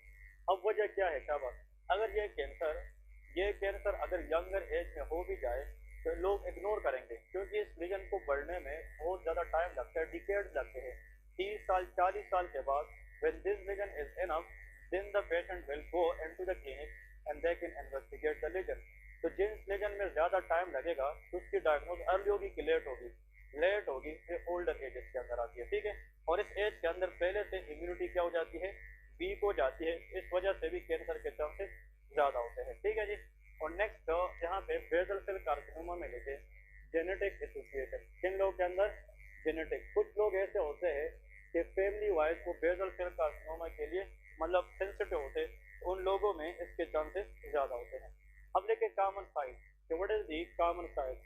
अब वजह क्या है, क्या बात, अगर ये कैंसर अगर यंगर एज में हो भी जाए तो लोग इग्नोर करेंगे, क्योंकि इस लीजन को बढ़ने में बहुत ज़्यादा टाइम लगता है, डिकेड्स लगते हैं। 30 साल 40 साल के बाद when this lesion is enough then the patient will go into the clinic and they can investigate the lesion। तो जिन लेजन में ज़्यादा टाइम लगेगा तो उसकी डायग्नोज अर्ली होगी कि लेट होगी, ये ओल्डर एजेस के अंदर आती है, ठीक है। और इस एज के अंदर पहले से इम्यूनिटी क्या हो जाती है, वीक हो जाती है, इस वजह से भी कैंसर के चांसेस ज़्यादा होते हैं, ठीक है जी। और नेक्स्ट यहाँ पे बेसल सेल कार्सिनोमा में लिखे जेनेटिक एसोसिएशन। किन लोगों के अंदर, जेनेटिक। कुछ लोग ऐसे होते हैं कि फैमिली वाइज वो बेसल सेल कार्सिनोमा के लिए मतलब सेंसिटिव होते हैं, उन लोगों में इसके चांसेस ज़्यादा होते हैं। अब देखें common side, what is the common side.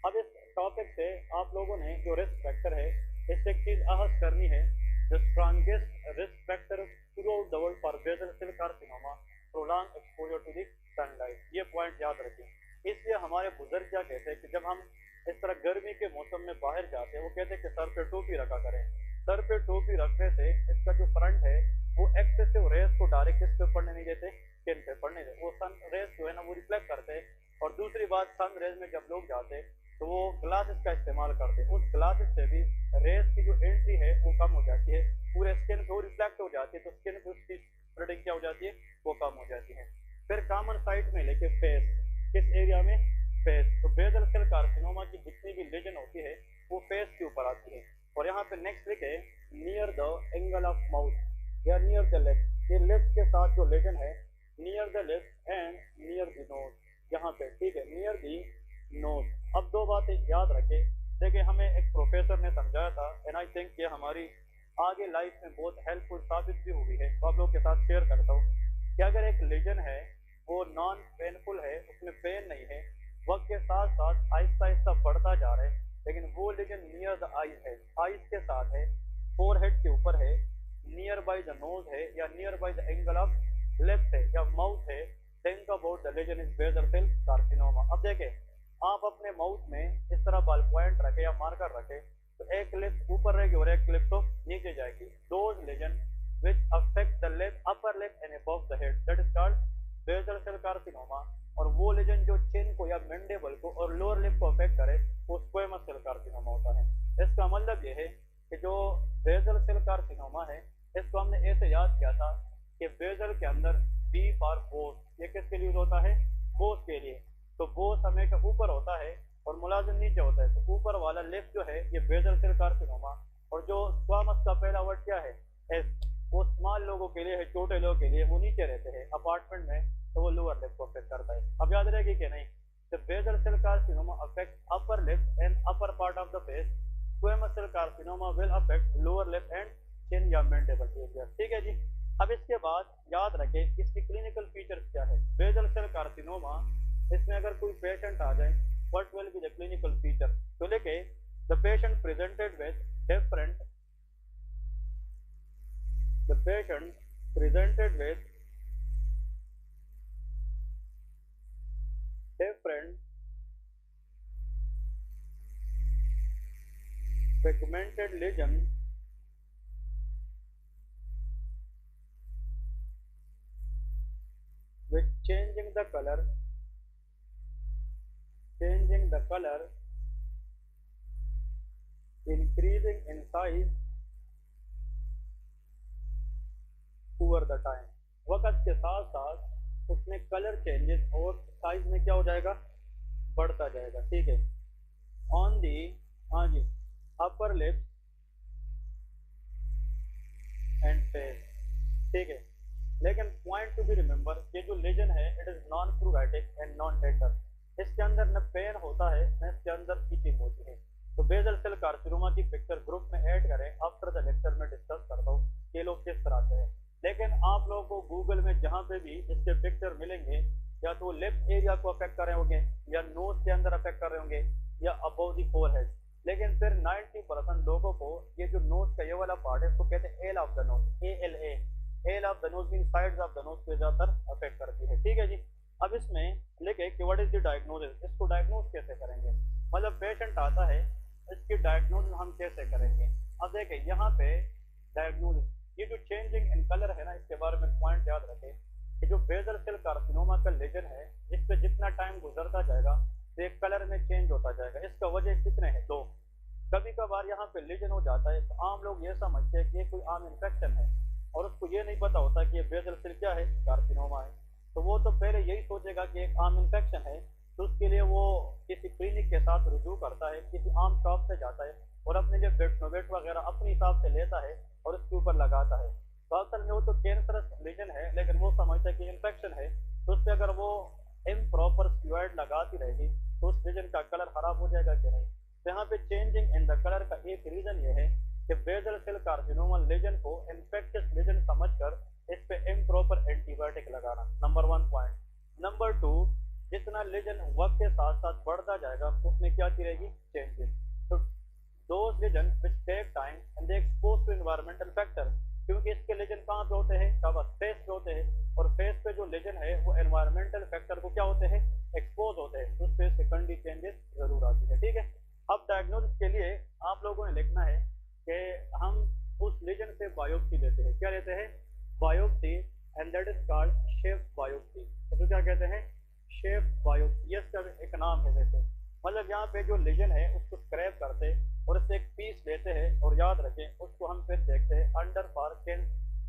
अब इस टॉपिक से आप लोगों ने जो रिस्क फैक्टर है इससे एक चीज़ आहत करनी है, the strongest risk factor throughout the world for basal cell carcinoma prolong exposure to the sunlight. ये पॉइंट याद रखें। इसलिए हमारे बुजुर्ग क्या कहते हैं कि जब हम इस तरह गर्मी के मौसम में बाहर जाते हैं वो कहते हैं कि सर पे टोपी रखा करें। सर पे टोपी रखने से इसका जो फ्रंट है वो एक्सेसिव रेस को डायरेक्ट किस पे पड़ने नहीं देते, स्किन पे पड़ने देते, वो सन रेस जो है ना वो रिफ्लेक्ट करते हैं। और दूसरी बात, सन रेस में जब लोग जाते हैं तो वो ग्लासेस का इस्तेमाल करते हैं, उस ग्लासेस से भी रेस की जो एंट्री है वो कम हो जाती है, पूरे स्किन पे वो रिफ्लेक्ट हो जाती है, तो स्किन पे उसकी स्प्रेडिंग क्या हो जाती है, वो कम हो जाती है। फिर कॉमन साइट में लेके फेस, किस एरिया में, फेस। तो बेसल सेल कार्सिनोमा की जितनी भी लेजन होती है वो फेस के ऊपर आती है। और यहाँ पे नेक्स्ट लिखे near the angle of mouth या नियर द लिप्स। ये लिप्स के साथ जो लेजन है near the lips and near the nose, यहाँ पे, ठीक है, नियर द नोज। अब दो बातें याद रखें। देखिए हमें एक प्रोफेसर ने समझाया था एंड आई थिंक ये हमारी आगे लाइफ में बहुत हेल्पफुल साबित भी हुई है, तो आप लोगों के साथ शेयर करता हूँ कि अगर एक लेजन है वो नॉन पेनफुल है, उसमें पेन नहीं है, वक्त के साथ साथ आहिस्ता आहिस्ता बढ़ता जा रहा है, लेकिन वो लेजन नियर द आईज है, आईज के साथ है, फोरहेड के ऊपर है, नियर बाय द नोज है या nearby the angle of lips है या माउथ है, think about the lesion is basal cell carcinoma. अब देखें आप अपने माउथ में इस तरह बॉल पॉइंट रखे या मार्कर रखे तो एक लिप्स ऊपर रहेगी और एक लिप्स तो नीचे जाएगी। Those lesion which affect the lip, upper lip and above the head, that is called basal cell carcinoma. और वो लेजन जो चिन को या मैंडिबल को और लोअर लिप को अफेक्ट करे वो स्क्वेमस सेल कार्सिनोमा होता है। इसका मतलब ये है कि जो बेसल सेल कार्सिनोमा है इसको हमने ऐसे याद किया था कि बेसल के अंदर बी फॉर बोस, ये किसके लिए यूज होता है, बोस के लिए। तो बोस हमेशा ऊपर होता है और मुलाजिम नीचे होता है, तो ऊपर वाला लिप जो है ये बेसल सेल कार्सिनोमा। और जो स्क्वेमस का पहला वर्ड क्या है, एस, वो स्मॉल लोगों के लिए है, छोटे लोगों के लिए, वो नीचे रहते हैं अपार्टमेंट में, तो वो लोअर लिप को अफेक्ट करता है। अब याद रहेगी कि नहीं, the basal cell carcinoma affect upper lip and upper part of the face, squamous cell carcinoma will affect lower lip and chin या मैंडिबल एरिया, ठीक है जी। अब इसके बाद याद रखें इसकी क्लिनिकल फीचर्स क्या है। बेसल सेल कार्सिनोमा, इसमें अगर कोई पेशेंट आ जाए what will be the clinical feature, तो लेके the patient presented with different, the patient presented with different pigmented lesion with changing the color, increasing in size over the time. वक्त के साथ साथ उसमें कलर चेंजेस और size में क्या हो जाएगा, बढ़ता जाएगा। ठीक है, ऑन दी, हाँ जी, अपर लिप्स एंड फेस। ठीक है, लेकिन पॉइंट टू बी रिमेंबर, ये जो लेजन है it is non pruritic and non tender. इसके अंदर न पेन होता है न इसके अंदर ईचिंग होती है। तो बेजल सेल कार्सिनोमा की पिक्चर ग्रुप में ऐड करें, आफ्टर द लेक्चर में डिस्कस करता हूँ ये लोग किस तरह से है। लेकिन आप लोगों को गूगल में जहाँ पे भी इसके पिक्चर मिलेंगे, या तो लिप एरिया को अफेक्ट कर रहे होंगे, या नोज के अंदर अफेक्ट कर रहे होंगे, या अबव दी फोरहेड। लेकिन फिर 90% लोगों को ये जो नोज का ये वाला पार्ट है इसको कहते हैं L of the nose, ALA, L of the nose mean sides of the nose पे ज्यादातर अफेक्ट करती है। ठीक है जी, अब इसमें लिखे कि व्हाट इज द डायग्नोसिस, इसको डायग्नोज कैसे करेंगे, मतलब पेशेंट आता है इसकी डायग्नोसिस हम कैसे करेंगे। अब देखें यहाँ पे डायग्नोसिस, ये जो चेंजिंग इन कलर है ना, इसके बारे में पॉइंट याद रखें कि जो बेसल सेल कार्सिनोमा का लेजन है, इस पे जितना टाइम गुजरता जाएगा तो एक कलर में चेंज होता जाएगा। इसका वजह कितने हैं, दो। कभी कभार यहाँ पे लेजन हो जाता है तो आम लोग ये समझते हैं कि ये कोई आम इन्फेक्शन है, और उसको ये नहीं पता होता कि ये बेसल सेल क्या है, कार्सिनोमा है। तो वो तो पहले यही सोचेगा कि एक आम इन्फेक्शन है, तो उसके लिए वो किसी क्लिनिक के साथ रुजू करता है, किसी आम शॉप पे जाता है और अपने लिए बेटनोवेट वगैरह अपने हिसाब से लेता है और उसके ऊपर लगाता है। तो असल में वो तो कैंसरस लीजन है, लेकिन वो समझता है कि इन्फेक्शन है, तो उस पर अगर वो इम्प्रॉपर स्टीरॉयड लगाती रहेगी तो उस लीजन का कलर खराब हो जाएगा कि नहीं। तो यहाँ पे चेंजिंग इन द कलर का एक रीजन ये है कि बेसल सेल कार्सिनोमा लीजन को इन्फेक्शियस लीजन समझकर इस पे इम्प्रॉपर एंटीबायोटिक लगाना, नंबर 1 पॉइंट। नंबर 2, जितना लीजन वक्त के साथ साथ बढ़ता जाएगा उसमें क्या आती रहेगी, चेंजेस। तो those lesion which take time and they expose to environmental factor, क्योंकि इसके लीजन कहाँ पे होते हैं, शाबाश, फेस पे होते हैं, और फेस पे जो लीजन है वो एनवायरमेंटल फैक्टर को क्या होते हैं, एक्सपोज होते हैं, उस पर सेकेंडरी चेंजेस जरूर आती है। ठीक है, अब डायग्नोसिस के लिए आप लोगों ने लिखना है कि हम उस लीजन से बायोप्सी लेते हैं। क्या लेते हैं, biopsy, and that is called chef biopsy. तो क्या कहते हैं, शेफ बायोप्सी, ये इसका एक नाम है। जैसे मतलब यहाँ पे जो लीजन है उसको स्क्रैप करते हैं और इससे एक पीस लेते हैं, और याद रखें उसको हम फिर देखते हैं अंडर फॉर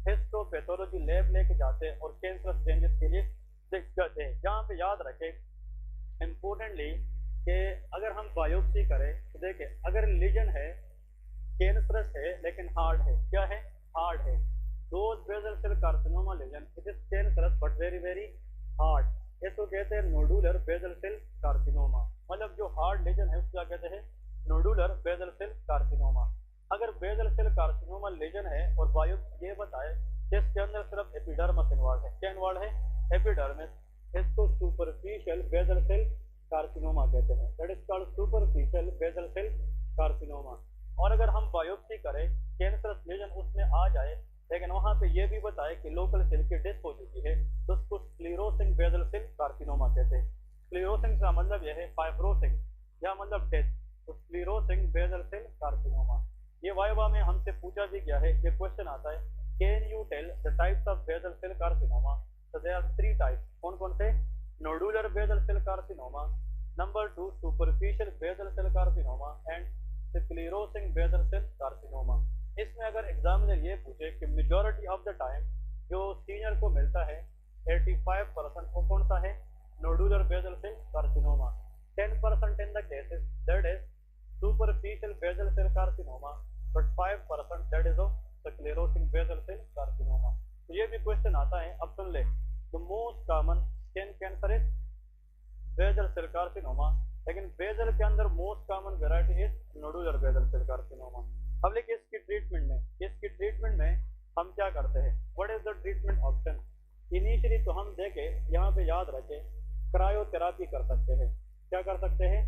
हिस्टोपैथोलॉजी लैब लेके जाते हैं और कैंसर चेंजेस के लिए देखते हैं। यहाँ पे याद रखें इम्पोर्टेंटली कि अगर हम बायोप्सी करें तो देखें अगर लीजन है कैंसरस है लेकिन हार्ड है, क्या है, हार्ड है, those basal cell carcinoma lesion it is cancerous but very very hard, इसको कहते हैं नोडुलर बेसल सेल कार्सिनोमा। मतलब जो हार्ड लेजन है उसको क्या कहते हैं, नोडुलर बेसल सेल कार्सिनोमा। अगर बेसल सेल कार्सिनोमा लेजन है और बायोप्सी ये बताए कि इसके अंदर सिर्फ एपिडर्मिस इन्वॉल्व है, क्या इन्वॉल्व है, एपिडर्मिस, इसको सुपरफिशियल बेसल सेल कार्सिनोमा कहते हैं, that is called superficial basal cell carcinoma. और अगर हम बायोप्सी करें कैंसरस लेजन उसमें आ जाए लेकिन वहां पे ये भी बताए कि लोकल सेल की डेथ हो चुकी है, तो उसको स्क्लेरोसिंग बेसल सेल कार्सिनोमा कहते हैं। स्क्लेरोसिंग का मतलब यह है फाइब्रोसिंग, या मतलब डेथ, तो स्क्लेरोसिंग बेसल सेल कार्सिनोमा। ये वाइवा में हमसे पूछा भी गया है, ये क्वेश्चन आता है, can you tell the types of basal cell carcinoma. तो देयर आर 3 टाइप्स, कौन कौन से, nodular basal cell carcinoma, number 2 superficial basal cell carcinoma, and sclerosing basal cell carcinoma. इसमें अगर एग्जामिनर ये पूछे कि मेजॉरिटी ऑफ द टाइम जो सीनियर को मिलता है 85% वो कौन सा है, nodular basal cell carcinoma, 10% in the cases that is superficial basal cell carcinoma, but 5% that is sclerosing basal cell carcinoma. तो ये भी क्वेश्चन आता है, अब सुन ले, the most common skin cancer is basal cell carcinoma, लेकिन बेसल के अंदर most common variety is nodular basal cell carcinoma. अब लेकिन इसकी ट्रीटमेंट में हम क्या करते हैं, what is the treatment option. Initially तो हम देखें, यहाँ पे याद रखें, क्रायोथेरापी कर सकते हैं, क्या कर सकते हैं,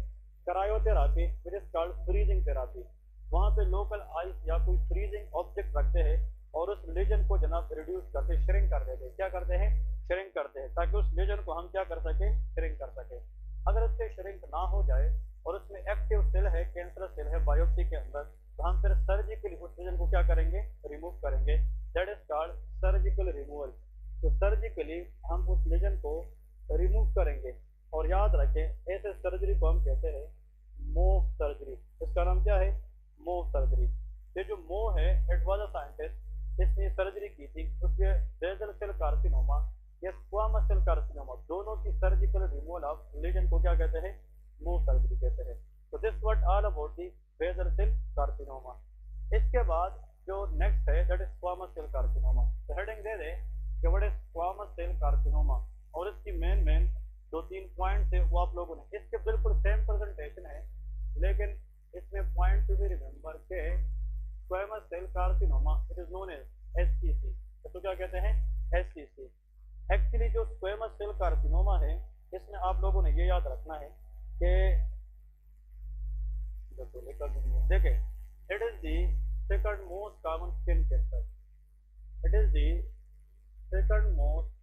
cryotherapy which is called freezing therapy. वहाँ पे लोकल आइस या कोई फ्रीजिंग ऑब्जेक्ट रखते हैं और उस लीजन को जनाब रिड्यूस करते, श्रिंक कर देते हैं, क्या करते हैं, श्रिंक करते हैं, ताकि उस लीजन को हम क्या कर सके, श्रिंक कर सके। अगर उससे श्रिंक ना हो जाए और उसमें एक्टिव सेल है, कैंसर सेल है बायोप्सी के अंदर, तो हम फिर सर्जिकली उस लीजन को क्या करेंगे, रिमूव करेंगे, that is called surgical removal. तो सर्जिकली हम उस लीजन को रिमूव करेंगे, और याद रखें ऐसे सर्जरी को हम कहते हैं मोव सर्जरी। इसका नाम क्या है, मोव सर्जरी। ये जो मोव है इट वाज अ साइंटिस्ट, इसने सर्जरी की थी, उसमें बेसल सेल कार्सिनोमा ये स्क्वामस सेल कार्सिनोमा, दोनों की सर्जिकल रिमूवल ऑफ लीजन को क्या कहते हैं, मूव सर्जरी कहते हैं। तो this what all about the basal cell carcinoma. इसके बाद जो नेक्स्ट है that is squamous cell carcinoma. तो हेडिंग दे दे कि what is squamous cell carcinoma, और इसकी मेन दो तीन पॉइंट्स है वो आप लोगों ने, इसके बिल्कुल सेम प्रेजेंटेशन है लेकिन इसमें पॉइंट टू बी रिमेंबर के squamous cell carcinoma it is known as SCC. तो क्या कहते हैं, एससीसी। एक्चुअली जो स्क्वामस सेल कार्सिनोमा है इसमें आप लोगों ने ये याद रखना है कि देखिए it is the second most common skin cancer. It is the second most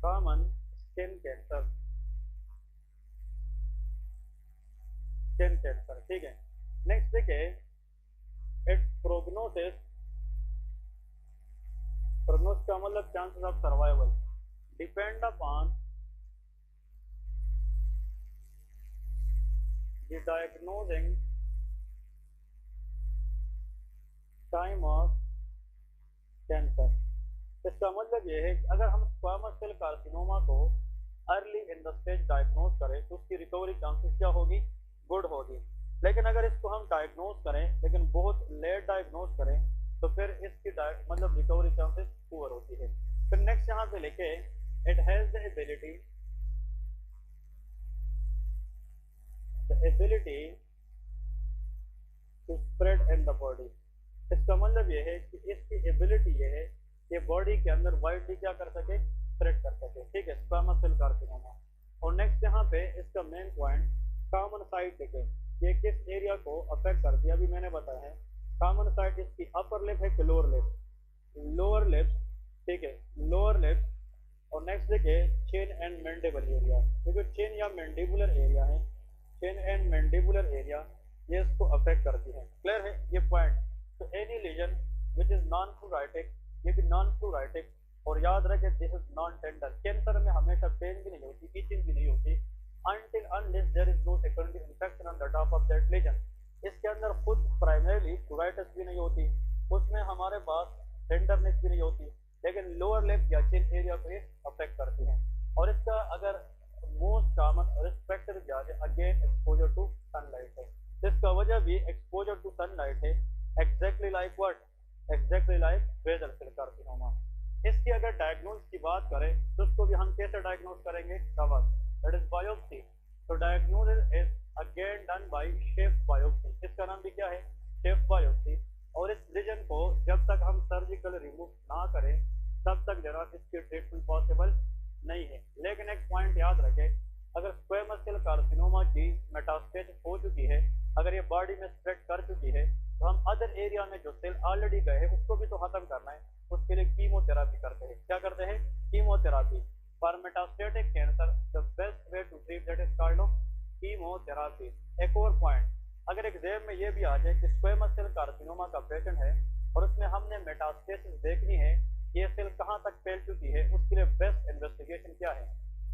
common skin cancer. Skin cancer, ठीक है। नेक्स्ट देखिए इट्स प्रोग्नोसिस, प्रोग्नोसिस का मतलब chances of survival, depend upon the diagnosing time of cancer। इसका मतलब ये है कि अगर हम स्क्वामस सेल कार्सिनोमा को early in the stage diagnose करें तो उसकी रिकवरी चांसेस क्या होगी, गुड होगी। लेकिन अगर इसको हम डायग्नोज करें लेकिन बहुत लेट डायग्नोज करें तो फिर इसकी मतलब रिकवरी चांसेस पुअर होती है। फिर नेक्स्ट यहाँ पे लिखे it has the ability to spread in the body। इसका मतलब ये है कि इसकी एबिलिटी ये है कि बॉडी के अंदर वाइडली क्या कर सके, स्प्रेड कर सके, ठीक है, स्क्वामस सेल कार्सिनोमा। और नेक्स्ट यहाँ पे इसका मेन पॉइंट कॉमन साइट देखे, ये किस एरिया को अफेक्ट करती है, अभी मैंने बताया है कॉमन साइट इसकी अपर लिप है कि लोअर लिप, लोअर लिप्स, ठीक है, लोअर लिप्स। और नेक्स्ट देखिए चेन एंड मैंडिबल एरिया, क्योंकि चेन या मैंडिबुलर एरिया है, चेन एंड मैंडिबुलर एरिया ये इसको अफेक्ट करती है। क्लियर है ये पॉइंट। तो any lesion which is non pruritic, ये भी नॉन फ्लूराइटिक, और याद रखें this is non tender. Cancer में हमेशा पेन भी नहीं होती, ईचिंग भी नहीं होती until unless there is no secondary infection on the top of that lesion। इसके अंदर खुद प्राइमरीली फ्लूराइटिस भी नहीं होती, उसमें हमारे पास टेंडरनेस भी नहीं होती, लेकिन लोअर लिप या चिन एरिया को ये अफेक्ट करती है। और इसका अगर मोस्ट कॉमन रिस्पेक्टेड ज्यादा अगेन एक्सपोजर टू सनलाइट है, जिसका वजह भी एक्सपोजर टू सनलाइट है, exactly like what, exactly like basal cell carcinoma. इसकी अगर डायग्नोज की बात करें तो उसको भी हम कैसे डायग्नोज करेंगे, कवर दैट इज बायोप्सी। तो diagnosis is again done by chef biopsy, इसका नाम भी क्या है, शेफ बायोप्सी। और इस लीजन को जब तक हम सर्जिकल रिमूव ना करें तब तक जरा इसकी ट्रीटमेंट पॉसिबल नहीं है। लेकिन एक पॉइंट याद रखें, अगर स्क्वामस सेल कार्सिनोमा की मेटास्टेज हो चुकी है, अगर ये बॉडी में स्प्रेड कर चुकी है, तो हम अदर एरिया में जो सेल ऑलरेडी गए हैं उसको भी तो खत्म करना है, उसके लिए कीमोथेरापी करते हैं। क्या करते हैं, chemotherapy. For metastatic cancer the best way to treat that is called chemotherapy. एक और पॉइंट, अगर एग्जाम में ये भी आ जाए कि स्क्वामस सेल कार्सिनोमा का पेशेंट है और उसमें हमने मेटास्टेसिस देखनी है, ये सेल कहाँ तक फैल चुकी है, उसके लिए बेस्ट इन्वेस्टिगेशन क्या है,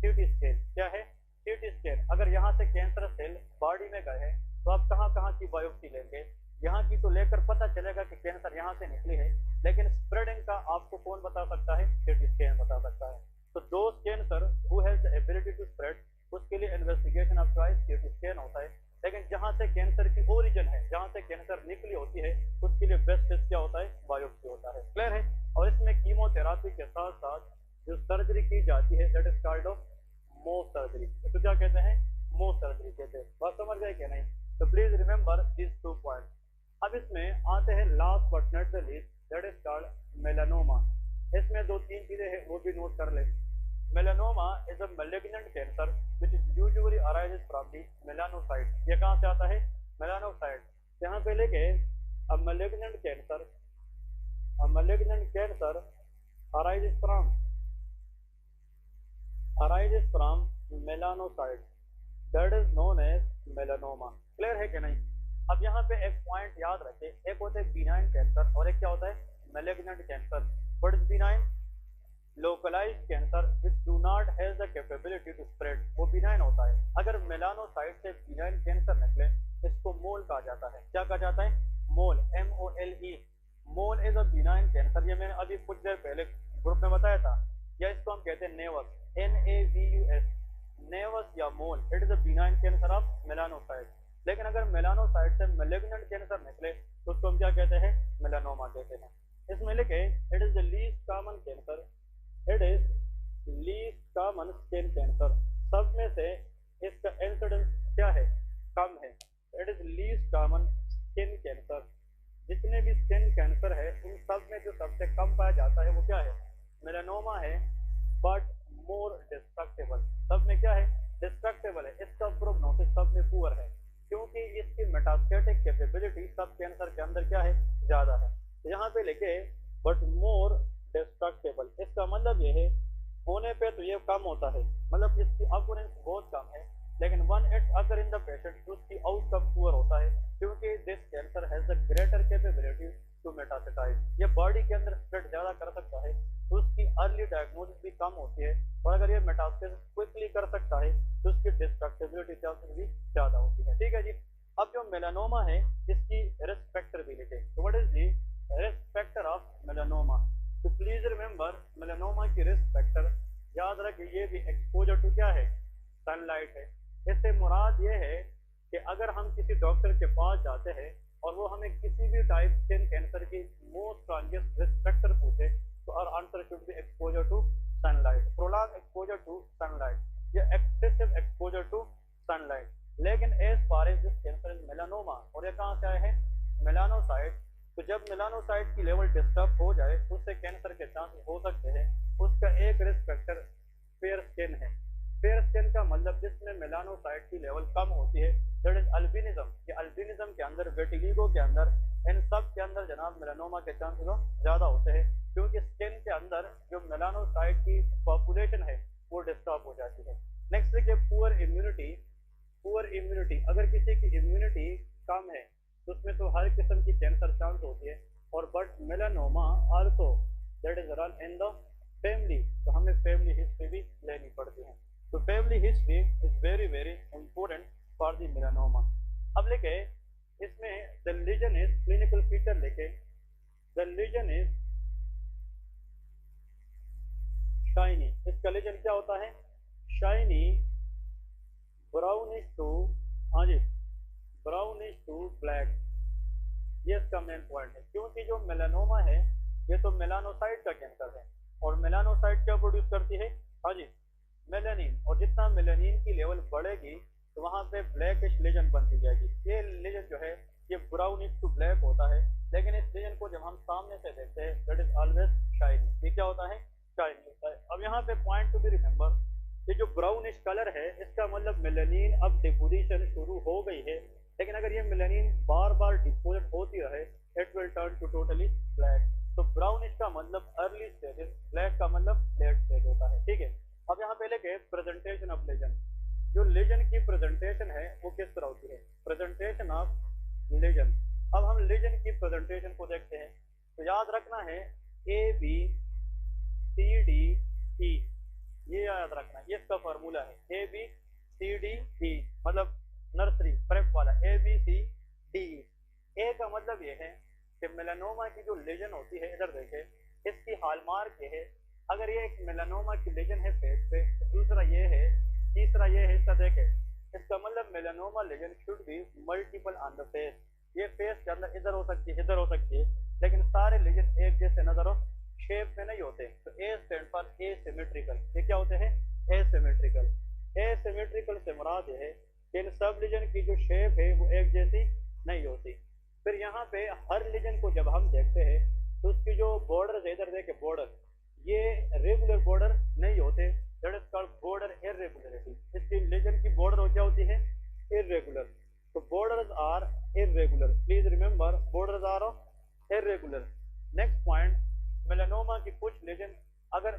सीटी स्कैन। क्या है, सीटी स्कैन। अगर यहाँ से कैंसर सेल बॉडी में गए हैं तो आप कहाँ कहाँ की बायोप्सी लेंगे, यहाँ की तो लेकर पता चलेगा कि कैंसर यहाँ से निकली है, लेकिन स्प्रेडिंग का आपको कौन बता सकता है, सीटी स्कैन बता सकता है। तो those cancer who has the ability to spread, उसके लिए investigation of choice CT scan होता है। लेकिन जहाँ से कैंसर की ओरिजिन है, जहाँ से कैंसर निकली होती है, उसके लिए बेस्ट टेस्ट क्या होता है, बायोप्सी होता है। क्लियर है। और इसमें कीमोथेरापी के साथ साथ जो सर्जरी की जाती है that is called of mauve surgery. तो क्या कहते हैं, मोव सर्जरी कहते हैं। बात समझ गए क्या नहीं? तो प्लीज रिमेंबर दिस 2 पॉइंट। अब इसमें आते हैं last but not the least that is called melanoma. इसमें 2-3 चीजें हैं वो भी नोट कर ले। Melanoma is a malignant cancer which is usually arises from the melanocyte। ये कहाँ से आता है, melanocyte। यहाँ पे लेके a malignant cancer arises from melanocyte that is known as melanoma। Clear है कि नहीं? अब यहाँ पे एक पॉइंट याद रखें, एक होता है benign कैंसर और एक क्या होता है, malignant cancer. What is benign? Localized cancer which do not has the capability to spread, वो बिनाइन होता है। अगर मेलानोसाइट से बिनाइन कैंसर निकले इसको मोल कहा जाता है। क्या कहा जाता है, मोल, MOLE। Mole is a benign cancer, ये मैंने अभी कुछ देर पहले ग्रुप में बताया था। या इसको हम कहते हैं नेवस, NAVUS, नेवस या mole, it is a benign cancer of melanocyte. लेकिन अगर मेलानोसाइट से मेलिग्नेंट कैंसर निकले तो उसको हम क्या कहते हैं, मेलानोमा कहते हैं। इसमें लिखे it is the least common cancer, it is least common skin cancer, सब में से इसका इंसिडेंस क्या है, कम है। It is least common skin cancer, जितने भी स्किन कैंसर है उन सब में जो सबसे कम पाया जाता है वो क्या है, मेलानोमा है। बट मोर डिस्ट्रक्टेबल, सब में क्या है, डिस्ट्रक्टेबल है। इसका प्रोग्नोसिस सब में पुअर है, क्योंकि इसकी मेटास्टेटिक कैपेबिलिटी सब कैंसर के अंदर क्या है, ज़्यादा है। तो यहाँ पे लिखे बट मोर डिस्ट्रक्टेबल, इसका मतलब ये है होने पे तो ये कम होता है, मतलब इसकी अकुरेंस बहुत कम है, लेकिन वन इट्स अगर इन द पेशेंट उसकी आउटकम पुअर होता है, क्योंकि this cancer has the greater capability to metastasize, ये बॉडी के अंदर स्प्रेड ज़्यादा कर सकता है, तो उसकी अर्ली डायग्नोसिस भी कम होती है, और अगर ये मेटास्टेसिस क्विकली कर सकता है तो उसकी डिस्ट्रक्टिबिलिटी चांसेस भी ज़्यादा होती है। ठीक है जी। अब जो मेलानोमा है इसकी रिस्क फैक्टर भी लिखे, तो what is the risk factor of melanoma. तो प्लीज रिमेंबर मेलानोमा की रिस्क फैक्टर याद रखिए, ये भी एक्सपोजर टू क्या है, सनलाइट है। इससे मुराद ये है कि अगर हम किसी डॉक्टर के पास जाते हैं और वो हमें किसी भी टाइप स्किन कैंसर की मोस्ट स्ट्रॉन्गेस्ट रिस्क फैक्टर पूछे, तो our answer should be exposure to sunlight, prolong exposure to sunlight या एक्सेसिव एक्सपोजर टू सनलाइट। लेकिन as far as this cancer is melanoma, और ये कहाँ से आए हैं, मेलानोसाइट। तो जब मेलानोसाइट की लेवल डिस्टर्ब हो जाए उससे कैंसर के चांसेस हो सकते हैं। उसका एक रिस्क फैक्टर फेयर स्किन है। फेयर स्किन का मतलब जिसमें मेलानोसाइट की लेवल कम होती है, दैट इज अल्बिनिज्म। ये अल्बिनिज्म के अंदर, वेटिलिगो के अंदर, इन सब के अंदर जनाब मेलानोमा के चांसेस ज़्यादा होते हैं, क्योंकि स्किन के अंदर जो मेलानोसाइट की पॉपुलेशन है वो डिस्टर्ब हो जाती है। नेक्स्ट देखिए पुअर इम्यूनिटी। पुअर इम्यूनिटी, अगर किसी की इम्यूनिटी कम है तो उसमें तो हर किस्म की कैंसर चांस होती है, और but melanoma also that is run in the family, तो हमें फैमिली हिस्ट्री भी लेनी पड़ती है। तो family history is very very important for the melanoma. अब लिखे इसमें the lesion is clinical feature, लिखे द लीजन इज शाइनी। इसका लीजन क्या होता है, शाइनी, ब्राउनिश टू, हाँ जी, ब्राउनिश टू ब्लैक, ये इसका मेन पॉइंट है। क्योंकि जो मेलानोमा है ये तो मेलानोसाइट का कैंसर है, और मेलानोसाइट क्या प्रोड्यूस करती है, हाँ जी, मेलानिन, और जितना मेलानिन की लेवल बढ़ेगी तो वहाँ पे ब्लैकिश लीजन बनती जाएगी। ये लीजन जो है ये ब्राउनिश टू ब्लैक होता है, लेकिन इस लीजन को जब हम सामने से देखते हैं दैट इज ऑलवेज शाइनी। ये क्या होता है, शाइनी होता है। अब यहाँ पे पॉइंट टू बी रिमेंबर, ये जो ब्राउनिश कलर है इसका मतलब मेलानिन अब डिपोजिशन शुरू हो गई है, लेकिन अगर ये मेलानिन बार बार डिपोजिट होती रहे it will turn to totally black. तो ब्राउनिश का मतलब अर्ली स्टेजेस, ब्लैक का मतलब लेट स्टेज होता है। ठीक है। अब यहाँ पे लेके प्रेजेंटेशन ऑफ लीजन, जो लीजन की प्रेजेंटेशन है वो किस तरह होती है, प्रेजेंटेशन ऑफ लीजन। अब हम लीजन की प्रेजेंटेशन को देखते हैं, तो याद रखना है ABCDE, ये याद रखना है, ये इसका फार्मूला है ABCDE, मतलब नर्सरी प्रेप वाला ABCDE। ए का मतलब ये है कि मेलानोमा की जो लीजन होती है, इधर देखे इसकी हॉलमार्क ये है, अगर ये एक मेलानोमा की लीजन है फेस पे, तो दूसरा ये है, तीसरा ये है, इसका देखे, इसका मतलब melanoma lesion should be multiple on the face. ये फेस के अंदर इधर हो सकती है, इधर हो सकती है, लेकिन सारे लीजन एक जैसे नजर हो शेप में नहीं होते। तो ए स्टैंड फॉर एसिमेट्रिकल, ये क्या होते हैं, एसिमेट्रिकल। एसिमेट्रिकल से मुराद ये है कि इन सब लीजन की जो शेप है वो एक जैसी नहीं होती। फिर यहाँ पे हर लीजन को जब हम देखते हैं तो उसकी जो बॉर्डर है, इधर देखे बॉर्डर, ये रेगुलर बॉर्डर नहीं होते, that is called border irregularity. इसकी लीजन की बॉर्डर क्या होती है, इर्रेगुलर। तो borders are irregular, please remember borders are irregular. Next point, melanoma की कुछ लीजन अगर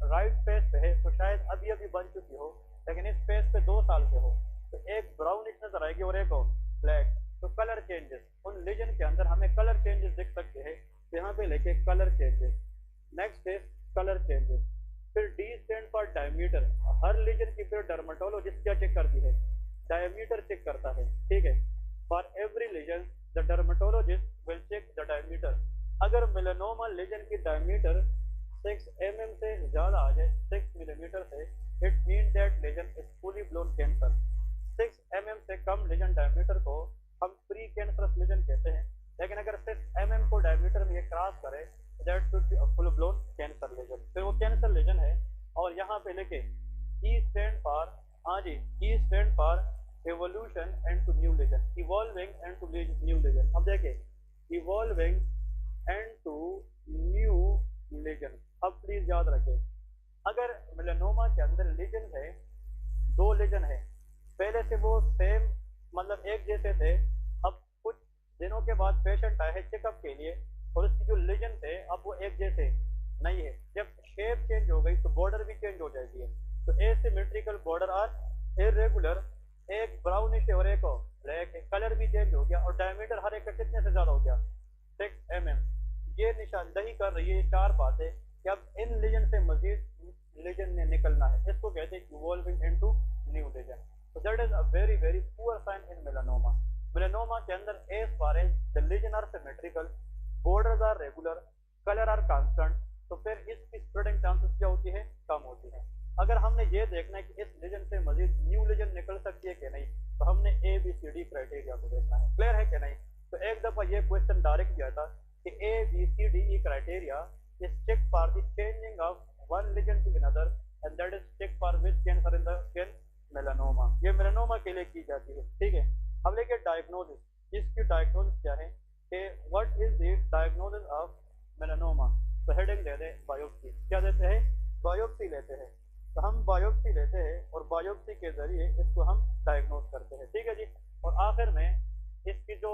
राइट फेस पे है तो शायद अभी अभी बन चुकी हो, लेकिन इस फेस पे 2 साल से हो, तो एक ब्राउनिश नजर आएगी और एक हो ब्लैक। तो कलर चेंजेस, उन लीजन के अंदर हमें कलर चेंजेस दिख सकते हैं, तो यहाँ पे लेके कलर चेंजेस। नेक्स्ट है कलर चेंजेस। फिर डी स्टैंड फॉर डायमीटर, हर लीजन की फिर डर्मेटोलॉजिस्ट क्या चेक करती है, डायमीटर चेक करता है। ठीक है, for every lesion the dermatologist will check the diameter. अगर मेलानोमा लीजन की डायमीटर 6 mm से ज़्यादा आ जाए, 6 मिलीमीटर से, it mean that lesion is fully blown cancer. 6 mm से कम लीजन डायमीटर को हम प्री कैंसरस लीजन कहते हैं, लेकिन अगर 6 mm को डायमीटर में ये क्रॉस करे that should be full blown cancer lesion, फिर वो कैंसर लीजन है। और यहाँ पे लिखे ई स्टैंड फॉर, हाँ जी, E stand for evolution and to new legend, evolving and to new legend। अब देखिए evolving and to new legend। अब प्लीज याद रखें, अगर मेलानोमा के अंदर लीजन है, 2 लीजन है, पहले से वो सेम मतलब एक जैसे थे, अब कुछ दिनों के बाद पेशेंट आए हैं चेकअप के लिए और उसकी जो लीजन थे अब वो एक जैसे नहीं है। जब शेप चेंज हो गई तो बॉर्डर भी चेंज हो जाती है। तो एसिमेट्रिकल बॉर्डर आर इरेगुलर, एक ब्राउनिश है और एक ब्लैक है, कलर भी चेंज हो गया और डायमीटर हर एक का कितने से ज्यादा हो गया, 6 mm। ये निशानदही कर रही है 4 बातें कि अब इन लीजन से मजीद लीजन ने निकलना है, इसको कहते हैं evolving into new lesion. So that is a very very poor sign in melanoma। melanoma के अंदर as far as the lesion are symmetrical, borders are regular, color are constant, तो फिर इसकी स्प्रेडिंग चांसेस क्या होती है, कम होती है। अगर हमने ये देखना है कि इस लीजन से मजीद न्यू लीजन निकल सकती है कि नहीं, तो हमने ABCD क्राइटेरिया को देखना है। क्लियर है कि नहीं? तो एक दफा ये क्वेश्चन डायरेक्ट किया था कि ABCD criteria is check for the changing of one lesion to another and that is check for which cancer in the skin, melanoma. ये मेलानोमा के लिए की जाती है, ठीक है। अब लेके डायग्नोसिस, इसकी डायग्नोसिस क्या है कि what is the diagnosis of melanoma. तो हेडिंग दे दे बायोप्सी, क्या देते हैं, बायोप्सी लेते हैं। तो हम बायोप्सी लेते हैं और बायोप्सी के जरिए इसको हम डायग्नोज करते हैं, ठीक है जी। और आखिर में इसकी जो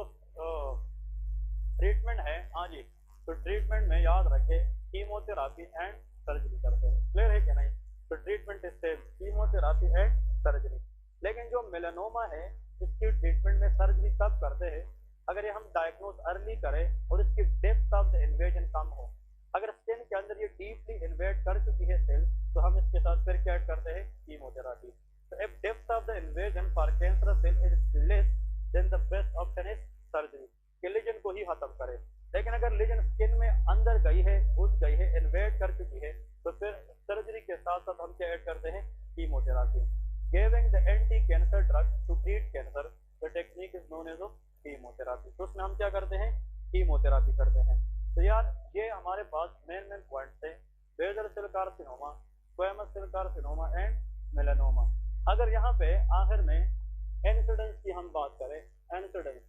ट्रीटमेंट है, हाँ जी, तो ट्रीटमेंट में याद रखें कीमोथेरापी एंड सर्जरी करते हैं। क्लियर है कि नहीं? तो treatment is same, chemotherapy and surgery. लेकिन जो मेलानोमा है इसकी ट्रीटमेंट में सर्जरी तब करते हैं अगर ये हम डायग्नोज अर्ली करें और इसकी डेप्थ ऑफ द इन्वेजन कम हो। अगर स्किन के अंदर ये डीपली इन्वेड कर चुकी है सेल, तो हम इसके साथ फिर क्या करते हैं, कीमोथेरापी। तो if depth of the invasion for cancerous cell is less than the best option is surgery, कि लीजन को ही खत्म करे। लेकिन अगर लीजन स्किन में अंदर गई है, घुस गई है, इन्वेड कर चुकी है, तो फिर सर्जरी के साथ साथ हम क्या ऐड करते हैं, chemotherapy. Giving the anti cancer drug to treat cancer, the technique is known as chemotherapy. तो उसमें हम क्या करते हैं, कीमोथेरापी करते हैं। तो यार ये हमारे पास मेन पॉइंट्स है, basal cell carcinoma, squamous cell carcinoma and melanoma. अगर यहाँ पे आखिर में इंसिडेंस की हम बात करें, incidence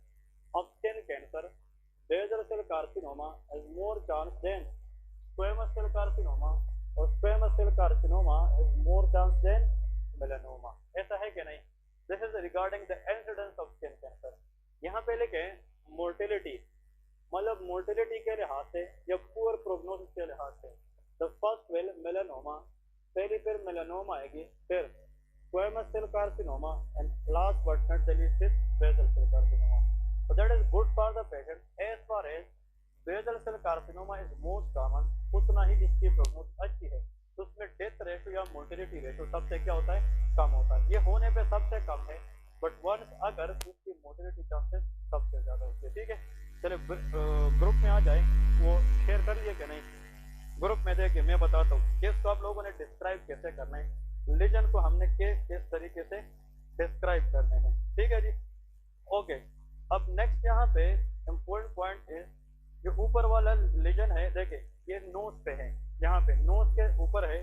of skin cancer, basal cell carcinoma has more chance than squamous cell carcinoma और squamous cell carcinoma has more chance than melanoma. ऐसा है कि नहीं? This is regarding the incidence of skin cancer. यहाँ पे लिखे मोर्टेलिटी, मतलब mortality के लिहाज से या पुअर प्रोग्नोसिस के लिहाज से। द फर्स्ट विल मेलानोमा, पहली फिर मेलानोमा आएगी, फिर squamous cell carcinoma and last but not the least is basal cell carcinoma. So that is good for the patient as far as basal cell carcinoma is most common, उतना ही इसकी prognosis अच्छी है। तो उसमें death ratio या mortality ratio सबसे क्या होता है, कम होता है। ये होने पे सबसे कम है, बट वंस अगर उसकी मोर्टेलिटी चांसेस सबसे ज्यादा होती है, ठीक है। चले ग्रुप में आ जाए, वो शेयर कर लिए कि नहीं, ग्रुप में देखिए मैं बताता हूँ केस को आप लोगों ने डिस्क्राइब कैसे करना है, लीजन को हमने किस तरीके से डिस्क्राइब करने हैं, ठीक है जी, ओके। अब नेक्स्ट यहाँ पे इम्पोर्टेंट पॉइंट है, जो ऊपर वाला लीजन है, देखिए ये नोज पे है, यहाँ पे नोज के ऊपर है,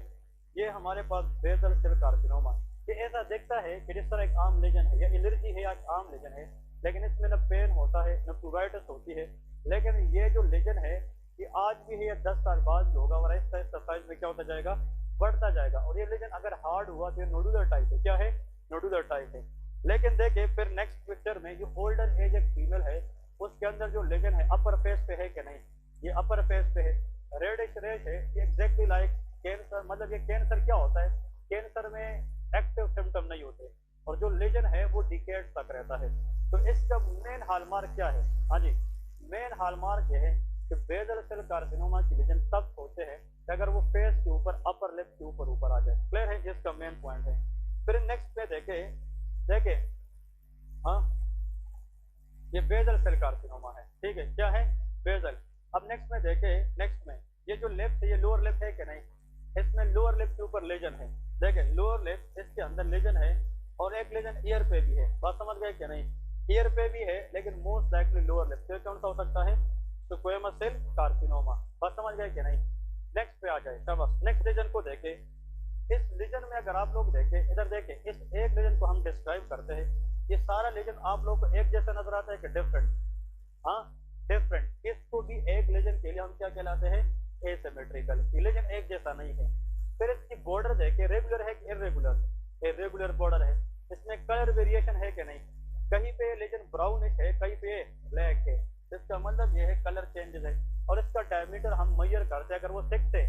ये हमारे पास बेसल सेल कार्सिनोमा। ये ऐसा दिखता है कि जिस तरह एक आम लीजन है, या एलर्जी है या एक आम लीजन है, लेकिन इसमें न पेन होता है न प्यूराइटिस होती है। लेकिन ये जो लीजन है ये आज भी है या 10 साल बाद भी होगा, और ऐसा साइज में क्या होता जाएगा, बढ़ता जाएगा। और ये लीजन अगर हार्ड हुआ तो ये नोडुलर टाइप है, क्या है, नोडुलर टाइप है। लेकिन देखिए फिर नेक्स्ट पिक्चर में जो ओल्डर एज एक फीमेल है, उसके अंदर जो लीजन है अपर फेस पे है कि नहीं, ये अपर फेस पे है, रेडिश रेड है, ये एग्जैक्टली लाइक कैंसर। मतलब ये कैंसर क्या होता है, कैंसर में एक्टिव सिम्टम नहीं होते और जो लीजन है वो डिकेड तक रहता है। तो इसका मेन हॉलमार्क क्या है, हाँ जी, मेन हॉलमार्क ये है कि बेसल सेल कार्सिनोमा की लीजन तब होते हैं कि अगर वो फेस के ऊपर, अपर लिप के ऊपर आ जाए। क्लियर है, इसका मेन पॉइंट है। फिर नेक्स्ट पे देखे हाँ, ये बेसल सेल कार्सिनोमा है, ठीक है, क्या है, बेसल। अब नेक्स्ट में देखें, नेक्स्ट में ये जो लेफ्ट है ये लोअर लेफ्ट है कि नहीं, इसमें लोअर लेफ्ट के ऊपर लेजन है, देखें लोअर लेफ्ट इसके अंदर लेजन है और एक लेजन ईयर पे भी है, बात समझ गए कि नहीं, ईयर पे भी है लेकिन मोस्ट लाइकली लोअर लेफ्ट, तो कौन सा हो सकता है, स्क्वेमस सेल कार्सिनोमा, बात समझ गए कि नहीं। नेक्स्ट पे आ जाए, शाबाश, नेक्स्ट रीजन को देखें, इस रीजन में अगर आप लोग देखें, इधर देखें, इस एक रीजन को हम डिस्क्राइब करते हैं, ये सारा रीजन आप लोग को एक जैसा नजर आता है कि डिफरेंट, हाँ डिफरेंट, इसको भी एक रीजन के लिए हम क्या कहलाते हैं, एसिमेट्रिकल, रीजन एक जैसा नहीं है। फिर इसकी बॉर्डर देखें, रेगुलर है कि इरेगुलर, इरेगुलर बॉर्डर है, इसमें कलर वेरिएशन है कि नहीं, कहीं पे रीजन ब्राउनिश है, कहीं पे ब्लैक है, इसका मतलब ये है कलर चेंजेस है, और इसका डायमीटर हम मेजर करते हैं, अगर वो 6 से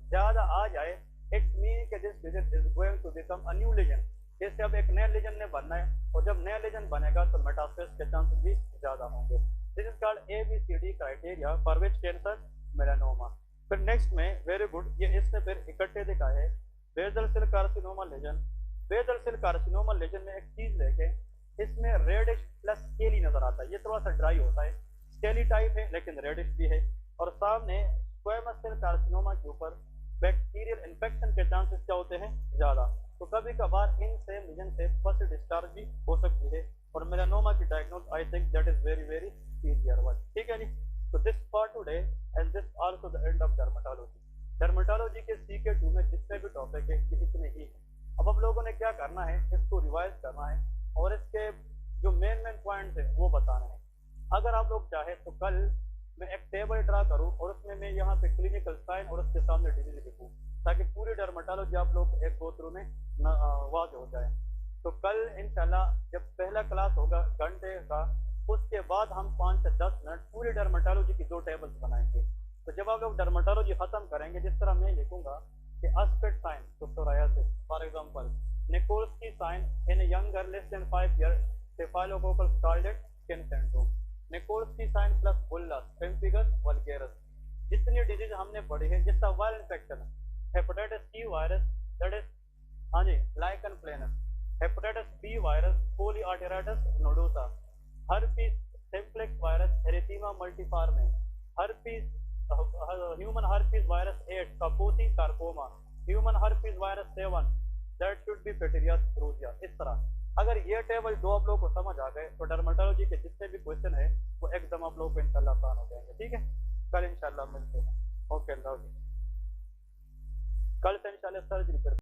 ज्यादा आ जाए इट्स मीन कि this region is going to become a new region, जैसे अब एक नया रीजन ने बनना है, और जब नया रीजन बनेगा तो मेटास्टेसिस के चांसेस भी ज्यादा होंगे। This is called ABCD criteria for which cancer melanoma. फिर नेक्स्ट में वेरी गुड, ये इसने फिर इकट्ठे दिखाए है, basal cell carcinoma lesion, basal cell carcinoma lesion में एक चीज देखें, इसमें रेडिश प्लस स्केली नजर आता है, ये थोड़ा सा ड्राई होता है, स्केली टाइप है लेकिन रेडिश भी है, और सामने स्क्वेमस सेल कार्सिनोमा के ऊपर बैक्टीरियल इन्फेक्शन के चांसेस क्या होते हैं, ज्यादा, तो कभी कभार इन सेम रीजन से फर्स्ट डिस्चार्ज भी हो सकती है, और मेलानोमा की diagnose I think that is very very easier one, ठीक है जी। तो this for today and this also the end of dermatology. Dermatology के CK2 में जितने भी टॉपिक है ये इतने ही हैं। अब आप लोगों ने क्या करना है, इसको रिवाइज करना है और इसके जो मेन पॉइंट्स है वो बताना है। अगर आप लोग चाहे तो कल मैं एक टेबल ड्रा करूं और उसमें मैं यहाँ पे क्लिनिकल साइन और उसके सामने डिजीज लिखूं, ताकि पूरी डर्मेटोलॉजी आप लोग एक गो थ्रू में वाज हो जाए। तो कल इंशाल्लाह जब पहला क्लास होगा घंटे का, उसके बाद हम 5 से 10 मिनट पूरी डर्मेटोलॉजी की 2 टेबल्स बनाएंगे। तो जब आप लोग डर्मेटोलॉजी खत्म करेंगे, जिस तरह मैं लिखूंगा कि एस्पेक्ट साइन तो psoriasis, for example Nikolsky sign in young girl less than 5 year, staphylococcal scarlet skin syndrome, Nikolsky sign plus bullous, pemphigus vulgaris, जितनी डिजीज हमने पढ़ी है, जिसका viral infection, hepatitis C virus, that is हाँ जी lichen planus, hepatitis B virus, polyarteritis nodosa, herpes simplex virus, erythema multiforme, herpes human herpes virus 8, Kaposi sarcoma, human herpes virus 7, that should be pityriasis rosea. इस तरह अगर ये table 2 आप लोग को समझ आ गए तो डर्मेटोलॉजी के जितने भी क्वेश्चन है वो एकदम आप लोग को इंशाल्लाह आसान हो जाएंगे, ठीक है। कल इंशाल्लाह मिलते हैं, ओके, कल से इंशाल्लाह सर्जरी कर